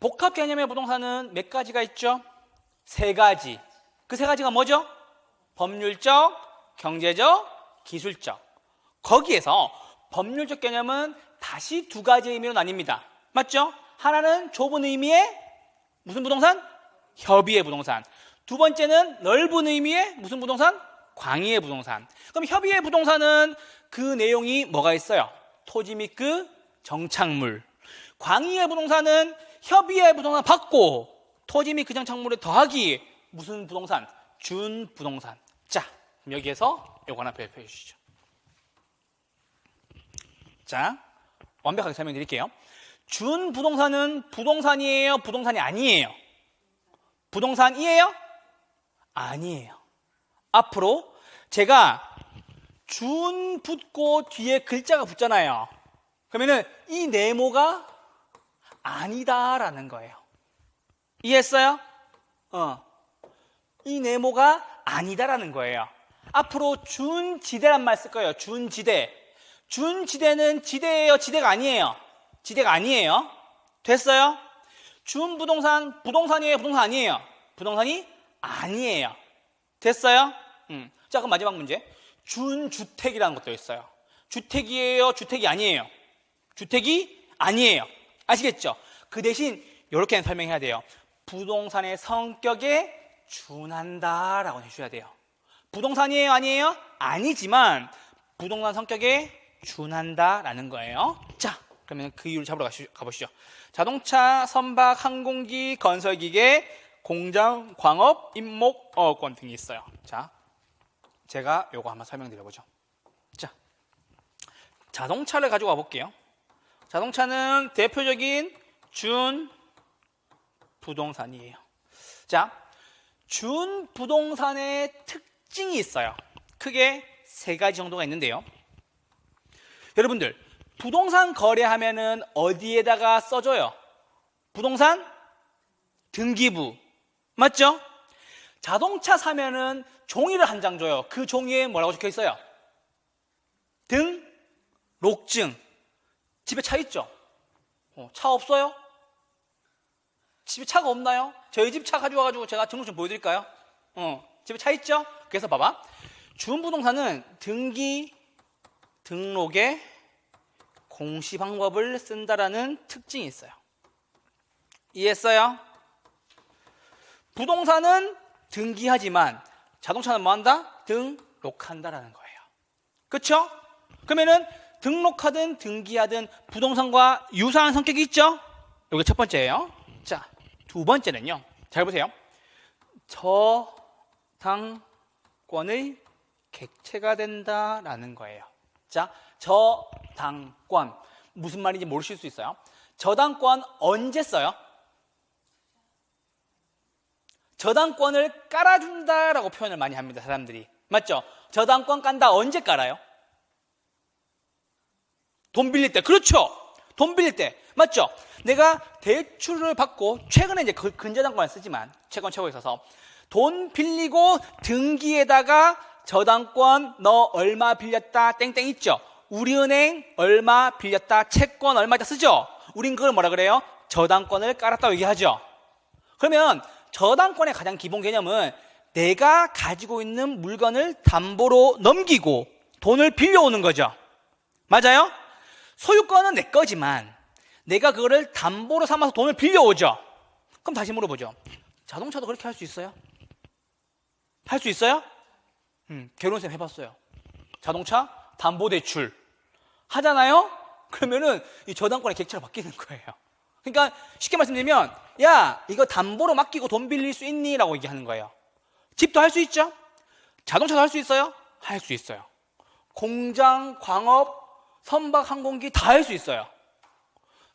복합 개념의 부동산은 몇 가지가 있죠? 3가지. 그 3가지가 뭐죠? 법률적, 경제적, 기술적. 거기에서 법률적 개념은 다시 2가지 의미로 나뉩니다. 맞죠? 하나는 좁은 의미의 무슨 부동산? 협의의 부동산. 두 번째는 넓은 의미의 무슨 부동산? 광의의 부동산. 그럼 협의의 부동산은 그 내용이 뭐가 있어요? 토지 및 그 정착물. 광의의 부동산은 협의의 부동산 받고 토지 및 그 정착물에 더하기 무슨 부동산? 준 부동산. 자, 여기에서 요거 하나 배포해 주시죠. 자, 완벽하게 설명드릴게요. 준 부동산은 부동산이에요? 부동산이 아니에요? 부동산이에요? 아니에요. 앞으로 제가 준 붙고 뒤에 글자가 붙잖아요. 그러면은 이 네모가 아니다라는 거예요. 이해했어요? 이 네모가 아니다라는 거예요. 앞으로 준지대란 말 쓸 거예요. 준지대. 준지대는 지대예요? 지대가 아니에요? 지대가 아니에요. 됐어요? 준부동산, 부동산이에요? 부동산 아니에요? 부동산이 아니에요. 됐어요? 자, 그럼 마지막 문제. 준주택이라는 것도 있어요. 주택이에요? 주택이 아니에요? 주택이 아니에요. 아시겠죠? 그 대신 이렇게 설명해야 돼요. 부동산의 성격에 준한다라고 해주셔야 돼요. 부동산이에요? 아니에요? 아니지만 부동산 성격에 준한다라는 거예요. 자, 그러면 그 이유를 잡으러 가보시죠. 자동차, 선박, 항공기, 건설기계, 공장, 광업, 임목, 어업권 등이 있어요. 자, 제가 요거 한번 설명드려보죠. 자, 자동차를 가지고 와볼게요. 자동차는 대표적인 준 부동산이에요. 자, 준 부동산의 특징이 있어요. 크게 3가지 정도가 있는데요. 여러분들, 부동산 거래하면은 어디에다가 써줘요? 부동산 등기부. 맞죠? 자동차 사면은 종이를 한 장 줘요. 그 종이에 뭐라고 적혀 있어요? 등록증. 집에 차 있죠? 차 없어요? 집에 차가 없나요? 저희 집 차 가져와가지고 제가 등록증 보여드릴까요? 집에 차 있죠? 그래서 봐봐. 준부동산은 등기, 등록의 공시 방법을 쓴다라는 특징이 있어요. 이해했어요? 부동산은 등기하지만 자동차는 뭐한다? 등록한다라는 거예요. 그렇죠? 그러면은 등록하든 등기하든 부동산과 유사한 성격이 있죠? 이게 첫 번째예요. 자, 두 번째는요. 잘 보세요. 저당권의 객체가 된다라는 거예요. 자, 저당권. 무슨 말인지 모르실 수 있어요. 저당권 언제 써요? 저당권을 깔아준다라고 표현을 많이 합니다. 사람들이. 맞죠? 저당권 깐다 언제 깔아요? 돈 빌릴 때. 그렇죠. 돈 빌릴 때. 맞죠? 내가 대출을 받고 최근에 이제 근저당권을 쓰지만 채권 채고 있어서 돈 빌리고 등기에다가 저당권 너 얼마 빌렸다 땡땡 있죠? 우리은행 얼마 빌렸다 채권 얼마 있다 쓰죠? 우린 그걸 뭐라 그래요? 저당권을 깔았다고 얘기하죠. 그러면 저당권의 가장 기본 개념은 내가 가지고 있는 물건을 담보로 넘기고 돈을 빌려오는 거죠. 맞아요? 소유권은 내 거지만 내가 그거를 담보로 삼아서 돈을 빌려오죠. 그럼 다시 물어보죠. 자동차도 그렇게 할 수 있어요? 할 수 있어요? 결혼쌤 해봤어요. 자동차 담보대출 하잖아요? 그러면은 이 저당권의 객체로 바뀌는 거예요. 그러니까 쉽게 말씀드리면, 야, 이거 담보로 맡기고 돈 빌릴 수 있니? 라고 얘기하는 거예요. 집도 할 수 있죠? 자동차도 할 수 있어요? 할 수 있어요. 공장, 광업, 선박, 항공기 다 할 수 있어요.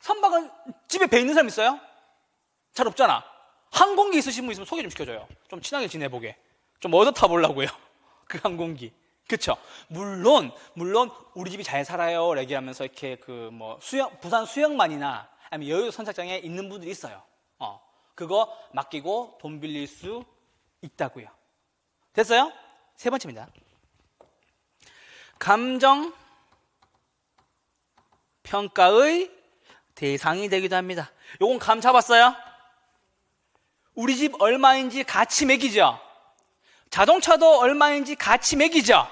선박은 집에 배 있는 사람 있어요? 잘 없잖아. 항공기 있으신 분 있으면 소개 좀 시켜줘요. 좀 친하게 지내보게. 좀 얻어 타보려고요. 그 항공기. 그쵸? 물론 우리 집이 잘 살아요 얘기하면서 이렇게 부산 수영만이나 아니면 여의도 선착장에 있는 분들이 있어요. 그거 맡기고 돈 빌릴 수 있다고요. 됐어요? 세 번째입니다. 감정 평가의 대상이 되기도 합니다. 요건 감 잡았어요? 우리 집 얼마인지 같이 매기죠. 자동차도 얼마인지 같이 매기죠.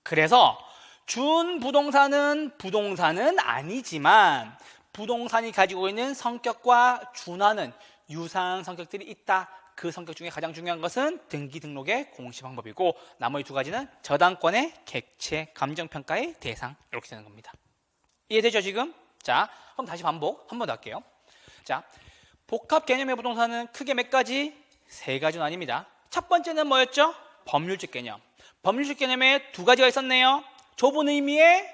그래서 준부동산은 부동산은 아니지만 부동산이 가지고 있는 성격과 준하는 유사한 성격들이 있다. 그 성격 중에 가장 중요한 것은 등기 등록의 공시 방법이고 나머지 두 가지는 저당권의 객체, 감정평가의 대상 이렇게 되는 겁니다. 이해되죠 지금? 자, 그럼 다시 반복 한 번 더 할게요. 자, 복합 개념의 부동산은 크게 몇 가지? 세 가지 나뉩니다. 첫 번째는 뭐였죠? 법률적 개념. 법률적 개념에 두 가지가 있었네요. 좁은 의미의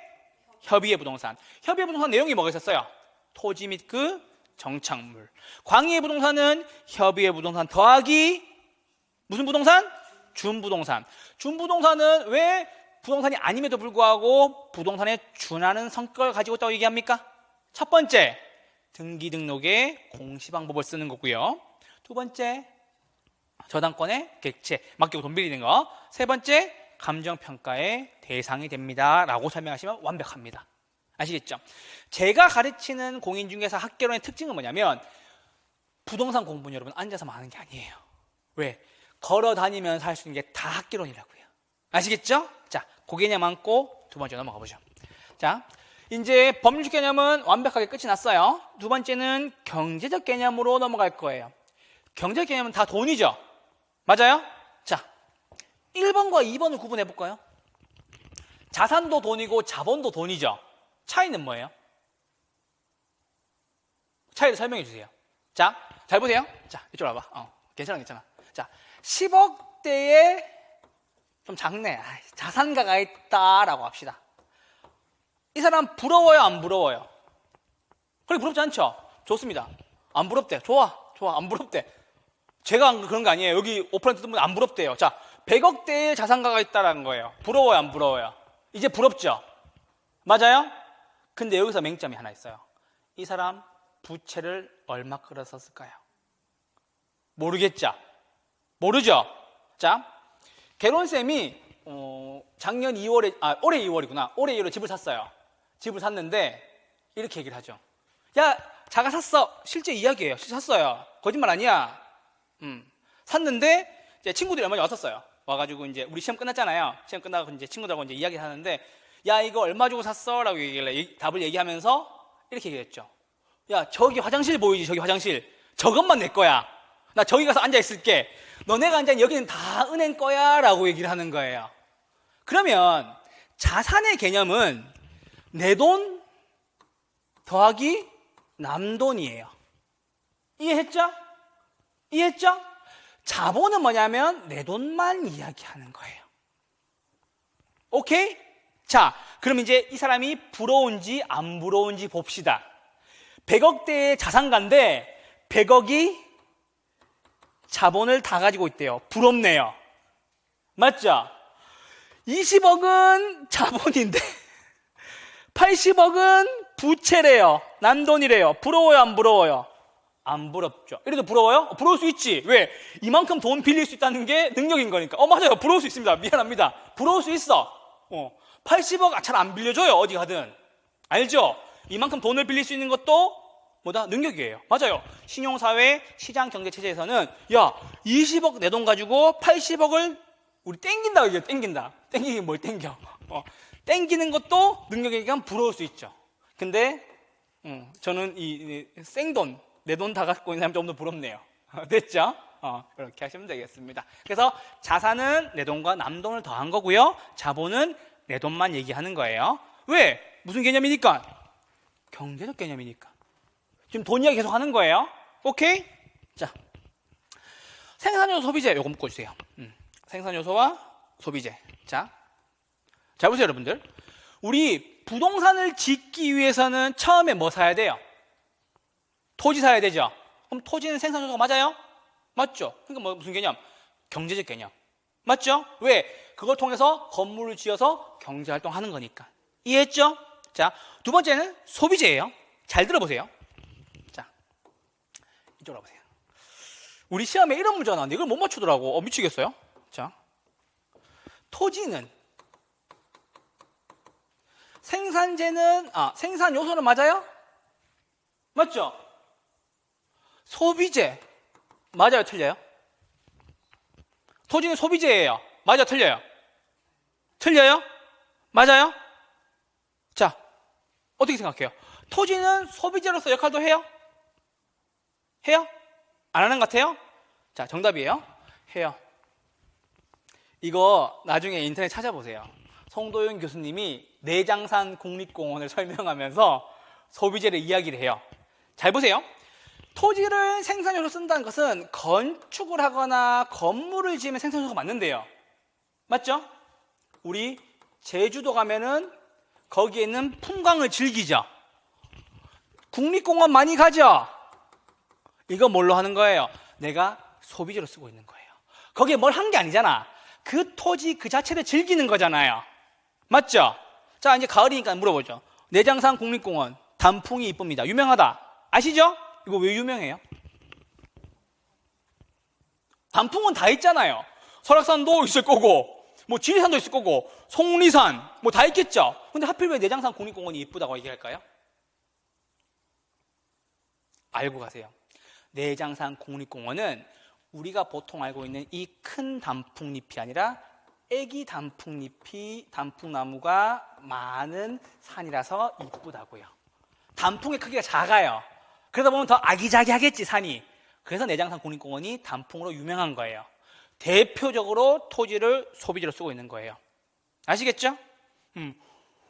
협의의 부동산. 협의의 부동산 내용이 뭐가 있었어요? 토지 및 그 정착물. 광의의 부동산은 협의의 부동산 더하기 무슨 부동산? 준부동산. 준부동산은 왜 부동산이 아님에도 불구하고 부동산에 준하는 성격을 가지고 있다고 얘기합니까? 첫 번째, 등기 등록의 공시 방법을 쓰는 거고요. 두 번째, 저당권의 객체, 맡기고 돈 빌리는 거. 세 번째, 감정평가의 대상이 됩니다 라고 설명하시면 완벽합니다. 아시겠죠? 제가 가르치는 공인중개사 학개론의 특징은 뭐냐면 부동산 공부는 여러분 앉아서 하는 게 아니에요. 왜? 걸어 다니면서 할 수 있는 게 다 학개론이라고요. 아시겠죠? 자, 그 개념 안고 두 번째 넘어가 보죠. 자, 이제 법률적 개념은 완벽하게 끝이 났어요. 두 번째는 경제적 개념으로 넘어갈 거예요. 경제적 개념은 다 돈이죠? 맞아요? 자, 1번과 2번을 구분해 볼까요? 자산도 돈이고 자본도 돈이죠. 차이는 뭐예요? 차이를 설명해 주세요. 자, 잘 보세요. 자, 이쪽으로 와봐. 괜찮아. 자, 10억대에 좀 작네. 자산가가 있다라고 합시다. 이 사람 부러워요, 안 부러워요? 그래, 부럽지 않죠? 좋습니다. 안 부럽대. 좋아, 안 부럽대. 제가 그런 거 아니에요. 여기 오프라인 듣는 분 안 부럽대요. 자, 100억대의 자산가가 있다라는 거예요. 부러워요, 안 부러워요? 이제 부럽죠? 맞아요? 근데 여기서 맹점이 하나 있어요. 이 사람 부채를 얼마 끌었었을까요? 모르겠죠? 모르죠? 자, 개론쌤이 작년 2월에, 올해 2월이구나. 올해 2월에 집을 샀어요. 집을 샀는데 이렇게 얘기를 하죠. 야, 자가 샀어. 실제 이야기예요. 실제 샀어요. 거짓말 아니야. 샀는데 이제 친구들이 얼마 전에 왔었어요. 와가지고 이제 우리 시험 끝났잖아요. 시험 끝나고 이제 친구들하고 이제 이야기 하는데, 야, 이거 얼마 주고 샀어? 라고 얘기길래 답을 얘기하면서 이렇게 얘기했죠. 야, 저기 화장실 보이지? 저기 화장실. 저것만 내 거야. 나 저기 가서 앉아 있을게. 너네가 앉아 있는 여기는 다 은행 거야. 라고 얘기를 하는 거예요. 그러면 자산의 개념은 내 돈 더하기 남 돈이에요. 이해했죠? 이해했죠? 자본은 뭐냐면 내 돈만 이야기하는 거예요. 오케이? 자, 그럼 이제 이 사람이 부러운지 안 부러운지 봅시다. 100억대의 자산가인데 100억이 자본을 다 가지고 있대요. 부럽네요. 맞죠? 20억은 자본인데 80억은 부채래요. 남돈이래요. 부러워요, 안 부러워요? 안 부럽죠. 이래도 부러워요? 부러울 수 있지. 왜? 이만큼 돈 빌릴 수 있다는 게 능력인 거니까. 맞아요. 부러울 수 있습니다. 미안합니다. 부러울 수 있어. 80억 잘 안 빌려줘요. 어디 가든. 알죠? 이만큼 돈을 빌릴 수 있는 것도 뭐다? 능력이에요. 맞아요. 신용사회 시장경제체제에서는 야 20억 내 돈 가지고 80억을 우리 땡긴다 이게 땡긴다. 땡기긴 뭘 땡겨. 땡기는 것도 능력이니까 부러울 수 있죠. 근데 저는 이 생돈 내 돈 다 갖고 있는 사람이 좀 더 부럽네요. 됐죠? 그렇게 하시면 되겠습니다. 그래서 자산은 내 돈과 남 돈을 더한 거고요. 자본은 내 돈만 얘기하는 거예요. 왜? 무슨 개념이니까? 경제적 개념이니까. 지금 돈 이야기 계속 하는 거예요. 오케이? 자, 생산요소 소비재 요거 묶어주세요. 생산요소와 소비재. 자, 잘 보세요 여러분들. 우리 부동산을 짓기 위해서는 처음에 뭐 사야 돼요? 토지 사야 되죠. 그럼 토지는 생산요소가 맞아요? 맞죠? 그러니까 뭐 무슨 개념? 경제적 개념. 맞죠? 왜? 그걸 통해서 건물을 지어서 경제활동하는 거니까. 이해했죠? 자, 두 번째는 소비재예요. 잘 들어보세요. 자, 이쪽으로 와보세요. 우리 시험에 이런 문제가 나왔는데 이걸 못 맞추더라고. 미치겠어요. 자, 토지는 생산재는 생산 요소는 맞아요? 맞죠? 소비재 맞아요, 틀려요? 토지는 소비재예요. 맞아요, 틀려요? 틀려요? 맞아요? 자, 어떻게 생각해요? 토지는 소비재로서 역할도 해요? 해요? 안 하는 것 같아요? 자, 정답이에요. 해요. 이거 나중에 인터넷 찾아보세요. 송도윤 교수님이 내장산 국립공원을 설명하면서 소비재를 이야기를 해요. 잘 보세요. 토지를 생산요소로 쓴다는 것은 건축을 하거나 건물을 지으면 생산요소가 맞는데요. 맞죠? 우리 제주도 가면은 거기에 있는 풍광을 즐기죠. 국립공원 많이 가죠? 이거 뭘로 하는 거예요? 내가 소비재로 쓰고 있는 거예요. 거기에 뭘 한 게 아니잖아. 그 토지 그 자체를 즐기는 거잖아요. 맞죠? 자, 이제 가을이니까 물어보죠. 내장산 국립공원 단풍이 이쁩니다. 유명하다. 아시죠? 이거 왜 유명해요? 단풍은 다 있잖아요. 설악산도 있을 거고 뭐 지리산도 있을 거고 속리산 뭐 다 있겠죠. 근데 하필 왜 내장산 국립공원이 이쁘다고 얘기할까요? 알고 가세요. 내장산 국립공원은 우리가 보통 알고 있는 이 큰 단풍잎이 아니라 애기 단풍잎이 단풍나무가 많은 산이라서 이쁘다고요. 단풍의 크기가 작아요. 그러다 보면 더 아기자기하겠지 산이. 그래서 내장산 국립공원이 단풍으로 유명한 거예요. 대표적으로 토지를 소비재로 쓰고 있는 거예요. 아시겠죠?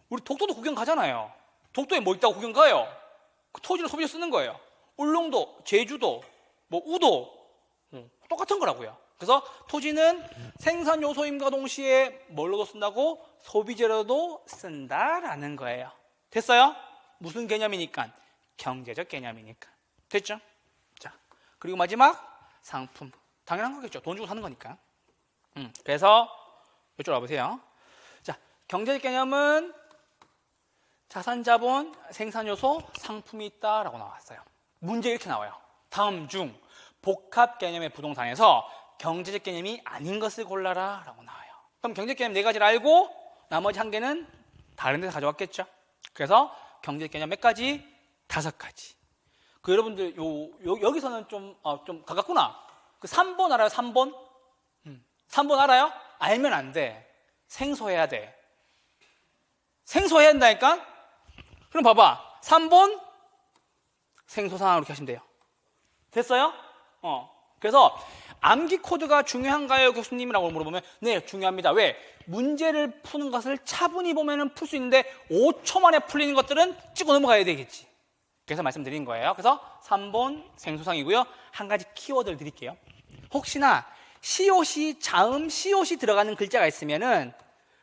우리 독도도 구경 가잖아요. 독도에 뭐 있다고 구경 가요? 그 토지를 소비재로 쓰는 거예요. 울릉도, 제주도, 뭐 우도 똑같은 거라고요. 그래서 토지는 생산 요소임과 동시에 뭘로도 쓴다고? 소비재로도 쓴다라는 거예요. 됐어요? 무슨 개념이니까? 경제적 개념이니까. 됐죠? 자, 그리고 마지막 상품. 당연한 거겠죠. 돈 주고 사는 거니까. 그래서 이쪽으로 와보세요. 자, 경제적 개념은 자산, 자본, 생산 요소, 상품이 있다라고 나왔어요. 문제 이렇게 나와요. 다음 중 복합 개념의 부동산에서 경제적 개념이 아닌 것을 골라라 라고 나와요. 그럼 경제적 개념 4가지를 알고 나머지 1개는 다른 데서 가져왔겠죠. 그래서 경제적 개념 몇 가지? 5가지. 그 여러분들 여기서는 좀 가깝구나. 그 3번 알아요? 3번? 3번 알아요? 알면 안 돼. 생소해야 돼. 생소해야 한다니까? 그럼 봐봐. 3번 생소상황 이렇게 하시면 돼요. 됐어요? 그래서 암기 코드가 중요한가요, 교수님이라고 물어보면 네, 중요합니다. 왜? 문제를 푸는 것을 차분히 보면 풀 수 있는데 5초 만에 풀리는 것들은 찍어 넘어가야 되겠지. 그래서 말씀드린 거예요. 그래서 3번 생소상이고요. 한 가지 키워드를 드릴게요. 혹시나 시옷이 자음 시옷이 들어가는 글자가 있으면은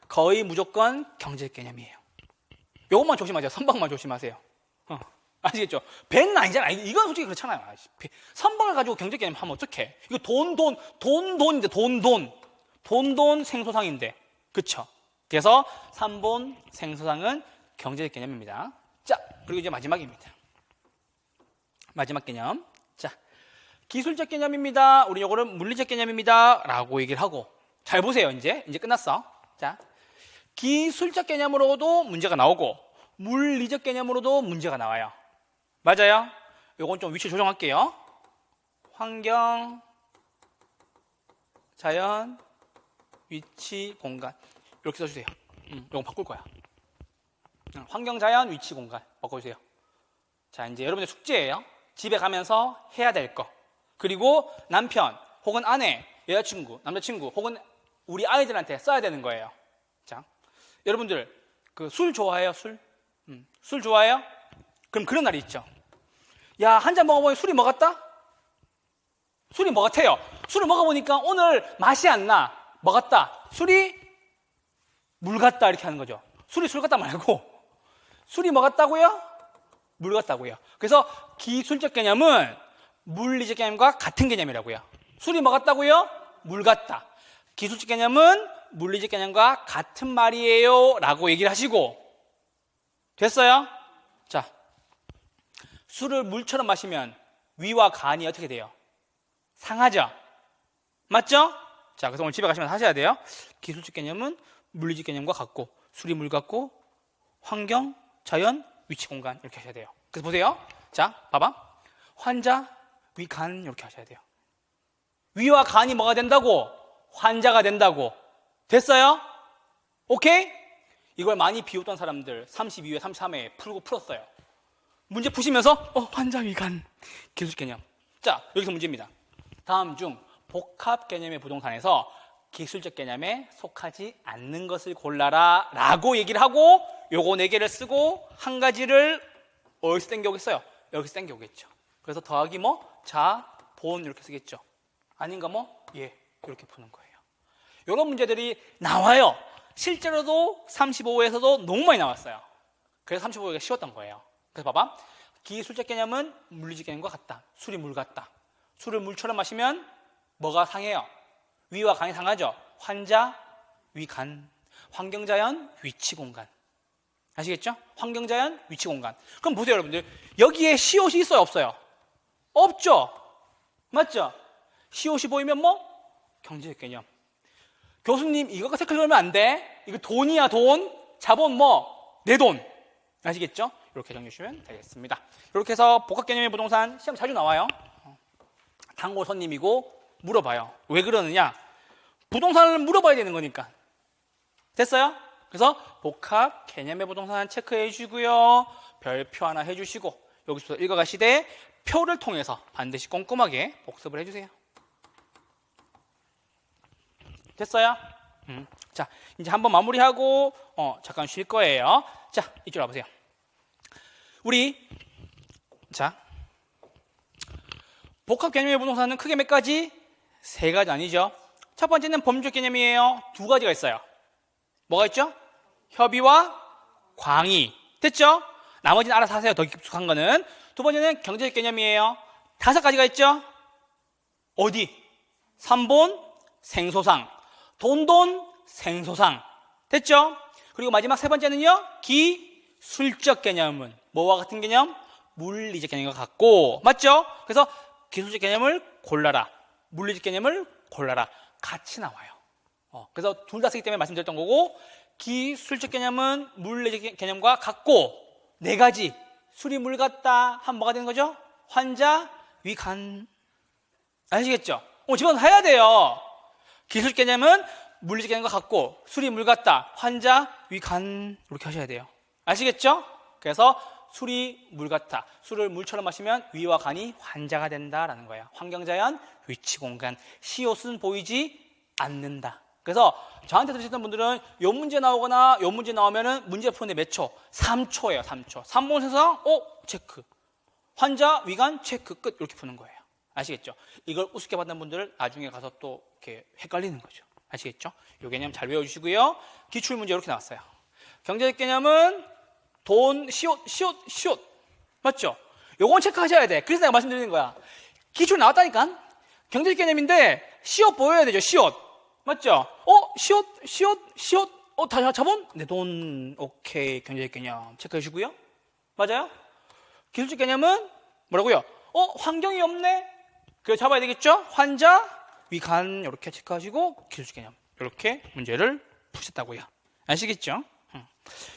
거의 무조건 경제적 개념이에요. 요것만 조심하세요. 선박만 조심하세요. 아시겠죠? 배는 아니잖아. 이건 솔직히 그렇잖아요. 선박을 가지고 경제적 개념 하면 어떡해? 이거 돈인데 돈 생소상인데. 그쵸? 그래서 3번 생소상은 경제적 개념입니다. 자, 그리고 이제 마지막입니다. 마지막 개념. 자, 기술적 개념입니다. 우리 요거는 물리적 개념입니다. 라고 얘기를 하고. 잘 보세요, 이제 끝났어. 자, 기술적 개념으로도 문제가 나오고, 물리적 개념으로도 문제가 나와요. 맞아요? 요건 좀 위치 조정할게요. 환경, 자연, 위치, 공간. 이렇게 써주세요. 요건 바꿀 거야. 환경, 자연, 위치, 공간. 바꿔주세요. 자, 이제 여러분의 숙제예요. 집에 가면서 해야 될 거. 그리고 남편, 혹은 아내, 여자친구, 남자친구, 혹은 우리 아이들한테 써야 되는 거예요. 자, 여러분들, 술 좋아해요, 술? 술 좋아해요? 그럼 그런 날이 있죠. 야, 한 잔 먹어보니 술이 뭐 같다? 술이 뭐 같아요? 술을 먹어보니까 오늘 맛이 안 나. 뭐 같다? 술이 물 같다. 이렇게 하는 거죠. 술이 술 같다 말고 술이 뭐 같다고요? 물 같다고요. 그래서 기술적 개념은 물리적 개념과 같은 개념이라고요. 술이 뭐 같다고요? 물 같다. 기술적 개념은 물리적 개념과 같은 말이에요 라고 얘기를 하시고, 됐어요? 자, 술을 물처럼 마시면 위와 간이 어떻게 돼요? 상하죠? 맞죠? 자, 그래서 오늘 집에 가시면 하셔야 돼요. 기술적 개념은 물리적 개념과 같고, 술이 물 같고, 환경, 자연, 위치, 공간 이렇게 하셔야 돼요. 그래서 보세요. 자, 봐봐. 환자, 위, 간 이렇게 하셔야 돼요. 위와 간이 뭐가 된다고? 환자가 된다고. 됐어요? 오케이? 이걸 많이 비웃던 사람들 32회, 33회 풀었어요. 문제 푸시면서 환자, 위, 간 기술적 개념. 자, 여기서 문제입니다. 다음 중 복합 개념의 부동산에서 기술적 개념에 속하지 않는 것을 골라라 라고 얘기를 하고 요거 4개를 쓰고 한 가지를 어디서 땡겨오겠어요? 여기서 땡겨오겠죠. 그래서 더하기 자, 본 이렇게 쓰겠죠. 아닌가 예, 이렇게 푸는 거예요. 이런 문제들이 나와요. 실제로도 35호에서도 너무 많이 나왔어요. 그래서 35호가 쉬웠던 거예요. 그래서 봐봐. 기술적 개념은 물리적 개념과 같다. 술이 물 같다. 술을 물처럼 마시면 뭐가 상해요? 위와 간이 상하죠. 환자, 위, 간. 환경자연, 위치, 공간. 아시겠죠? 환경자연, 위치, 공간. 그럼 보세요, 여러분들. 여기에 시옷이 있어요, 없어요? 없죠? 맞죠? 시옷이 보이면 경제적 개념. 교수님, 이거가 색깔 넣으면 안 돼. 이거 돈이야, 돈. 자본 내 돈. 아시겠죠? 이렇게 정리해 주시면 되겠습니다. 이렇게 해서 복합 개념의 부동산 시험 자주 나와요. 단골 손님이고 물어봐요. 왜 그러느냐? 부동산을 물어봐야 되는 거니까. 됐어요? 그래서 복합 개념의 부동산 체크해 주시고요. 별표 하나 해주시고 여기서 읽어가시되 표를 통해서 반드시 꼼꼼하게 복습을 해주세요. 됐어요? 자, 이제 한번 마무리하고 잠깐 쉴 거예요. 자, 이쪽으로 와보세요. 우리 자, 복합 개념의 부동산은 크게 몇 가지? 3가지 아니죠? 첫 번째는 범주적 개념이에요. 2가지가 있어요. 뭐가 있죠? 협의와 광의. 됐죠? 나머지는 알아서 하세요. 더 깊숙한 거는. 2번째는 경제적 개념이에요. 5가지가 있죠? 어디? 삼본, 생소상. 돈돈, 생소상. 됐죠? 그리고 마지막 3번째는요. 기술적 개념은 뭐와 같은 개념? 물리적 개념과 같고. 맞죠? 그래서 기술적 개념을 골라라. 물리적 개념을 골라라. 같이 나와요. 그래서 둘 다 쓰기 때문에 말씀드렸던 거고, 기술적 개념은 물리적 개념과 같고 4가지. 술이 물 같다 하면 뭐가 되는 거죠? 환자, 위, 간. 아시겠죠? 집어서 해야 돼요. 기술적 개념은 물리적 개념과 같고 술이 물 같다. 환자, 위, 간. 이렇게 하셔야 돼요. 아시겠죠? 그래서 술이 물 같아. 술을 물처럼 마시면 위와 간이 환자가 된다라는 거예요. 환경자연, 위치, 공간. 시옷은 보이지 않는다. 그래서 저한테 들으셨던 분들은 요 문제 나오거나 요 문제 나오면은 문제 푸는데 몇 초? 3초예요. 3초. 3본 세상 체크. 환자, 위간, 체크. 끝. 이렇게 푸는 거예요. 아시겠죠? 이걸 우습게 받는 분들 나중에 가서 또 이렇게 헷갈리는 거죠. 아시겠죠? 요 개념 잘 외워주시고요. 기출 문제 이렇게 나왔어요. 경제적 개념은 돈, 시옷. 맞죠? 요건 체크하셔야 돼. 그래서 내가 말씀드리는 거야. 기출 나왔다니까? 경제적 개념인데 시옷 보여야 되죠. 시옷. 맞죠? 시옷. 다 자본? 내 돈. 오케이. 경제적 개념 체크해 주고요. 맞아요? 기술적 개념은 뭐라고요? 환경이 없네? 그래 잡아야 되겠죠? 환자, 위, 간 이렇게 체크하시고 기술적 개념 이렇게 문제를 푸셨다고요. 아시겠죠?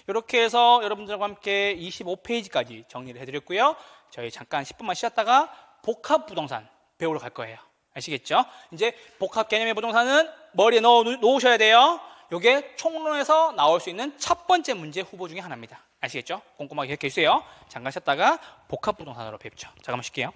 이렇게 해서 여러분들과 함께 25페이지까지 정리를 해드렸고요. 저희 잠깐 10분만 쉬었다가 복합부동산 배우러 갈 거예요. 아시겠죠? 이제 복합 개념의 부동산은 머리에 넣어 놓으셔야 돼요. 이게 총론에서 나올 수 있는 첫 번째 문제 후보 중에 하나입니다. 아시겠죠? 꼼꼼하게 기억해 주세요. 잠깐 쉬었다가 복합부동산으로 뵙죠. 잠깐만 쉴게요.